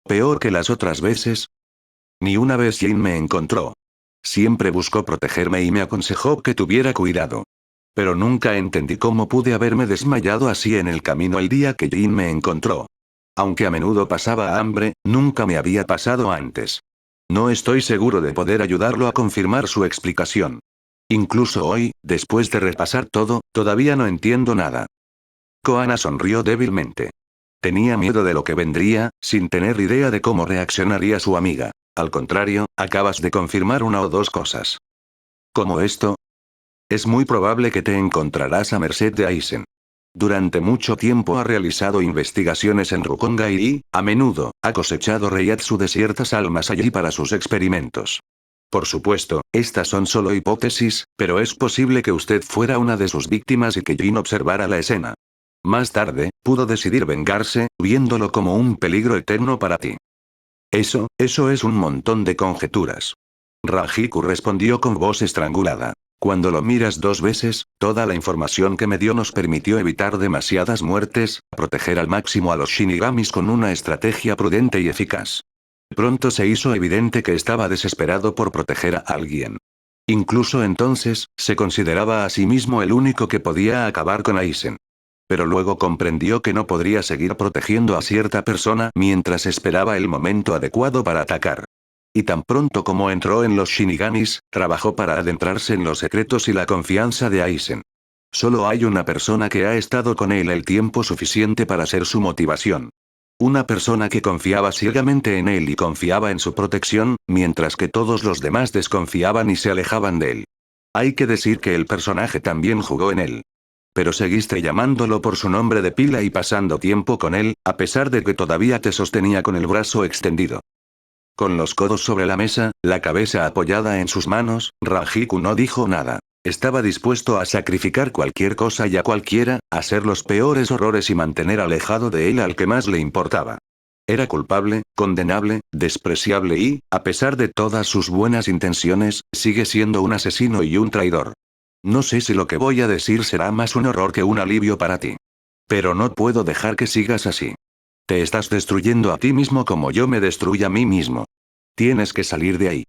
¿Peor que las otras veces? Ni una vez Jin me encontró. Siempre buscó protegerme y me aconsejó que tuviera cuidado. Pero nunca entendí cómo pude haberme desmayado así en el camino el día que Jin me encontró. Aunque a menudo pasaba hambre, nunca me había pasado antes. No estoy seguro de poder ayudarlo a confirmar su explicación. Incluso hoy, después de repasar todo, todavía no entiendo nada. Koana sonrió débilmente. Tenía miedo de lo que vendría, sin tener idea de cómo reaccionaría su amiga. Al contrario, acabas de confirmar una o dos cosas. ¿Cómo esto? Es muy probable que te encontrarás a merced de Aizen. Durante mucho tiempo ha realizado investigaciones en Rukongai y, a menudo, ha cosechado Reiatsu de ciertas almas allí para sus experimentos. Por supuesto, estas son solo hipótesis, pero es posible que usted fuera una de sus víctimas y que Jin observara la escena. Más tarde, pudo decidir vengarse, viéndolo como un peligro eterno para ti. Eso es un montón de conjeturas. Rajiku respondió con voz estrangulada. Cuando lo miras 2 veces, toda la información que me dio nos permitió evitar demasiadas muertes, proteger al máximo a los Shinigamis con una estrategia prudente y eficaz. Pronto se hizo evidente que estaba desesperado por proteger a alguien. Incluso entonces, se consideraba a sí mismo el único que podía acabar con Aizen. Pero luego comprendió que no podría seguir protegiendo a cierta persona mientras esperaba el momento adecuado para atacar. Y tan pronto como entró en los Shinigamis, trabajó para adentrarse en los secretos y la confianza de Aizen. Solo hay una persona que ha estado con él el tiempo suficiente para ser su motivación. Una persona que confiaba ciegamente en él y confiaba en su protección, mientras que todos los demás desconfiaban y se alejaban de él. Hay que decir que el personaje también jugó en él. Pero seguiste llamándolo por su nombre de pila y pasando tiempo con él, a pesar de que todavía te sostenía con el brazo extendido. Con los codos sobre la mesa, la cabeza apoyada en sus manos, Ranjiku no dijo nada. Estaba dispuesto a sacrificar cualquier cosa y a cualquiera, hacer los peores horrores y mantener alejado de él al que más le importaba. Era culpable, condenable, despreciable y, a pesar de todas sus buenas intenciones, sigue siendo un asesino y un traidor. No sé si lo que voy a decir será más un horror que un alivio para ti. Pero no puedo dejar que sigas así. Te estás destruyendo a ti mismo como yo me destruyo a mí mismo. Tienes que salir de ahí.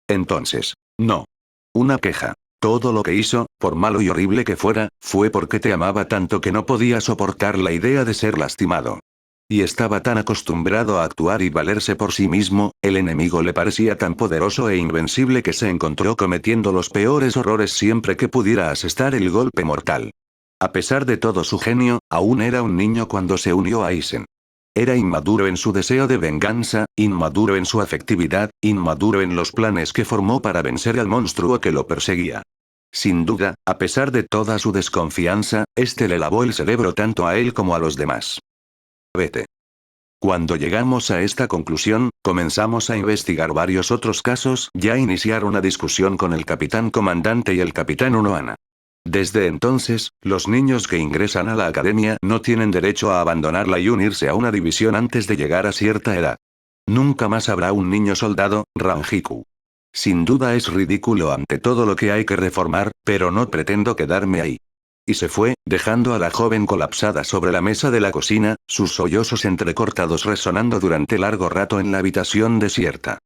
Entonces, no. Una queja. Todo lo que hizo, por malo y horrible que fuera, fue porque te amaba tanto que no podía soportar la idea de ser lastimado. Y estaba tan acostumbrado a actuar y valerse por sí mismo, el enemigo le parecía tan poderoso e invencible que se encontró cometiendo los peores horrores siempre que pudiera asestar el golpe mortal. A pesar de todo su genio, aún era un niño cuando se unió a Aizen. Era inmaduro en su deseo de venganza, inmaduro en su afectividad, inmaduro en los planes que formó para vencer al monstruo que lo perseguía. Sin duda, a pesar de toda su desconfianza, este le lavó el cerebro tanto a él como a los demás. Vete. Cuando llegamos a esta conclusión, comenzamos a investigar varios otros casos y a iniciar una discusión con el capitán comandante y el capitán Unohana. Desde entonces, los niños que ingresan a la academia no tienen derecho a abandonarla y unirse a una división antes de llegar a cierta edad. Nunca más habrá un niño soldado, Ranjiku. Sin duda es ridículo ante todo lo que hay que reformar, pero no pretendo quedarme ahí. Y se fue, dejando a la joven colapsada sobre la mesa de la cocina, sus sollozos entrecortados resonando durante largo rato en la habitación desierta.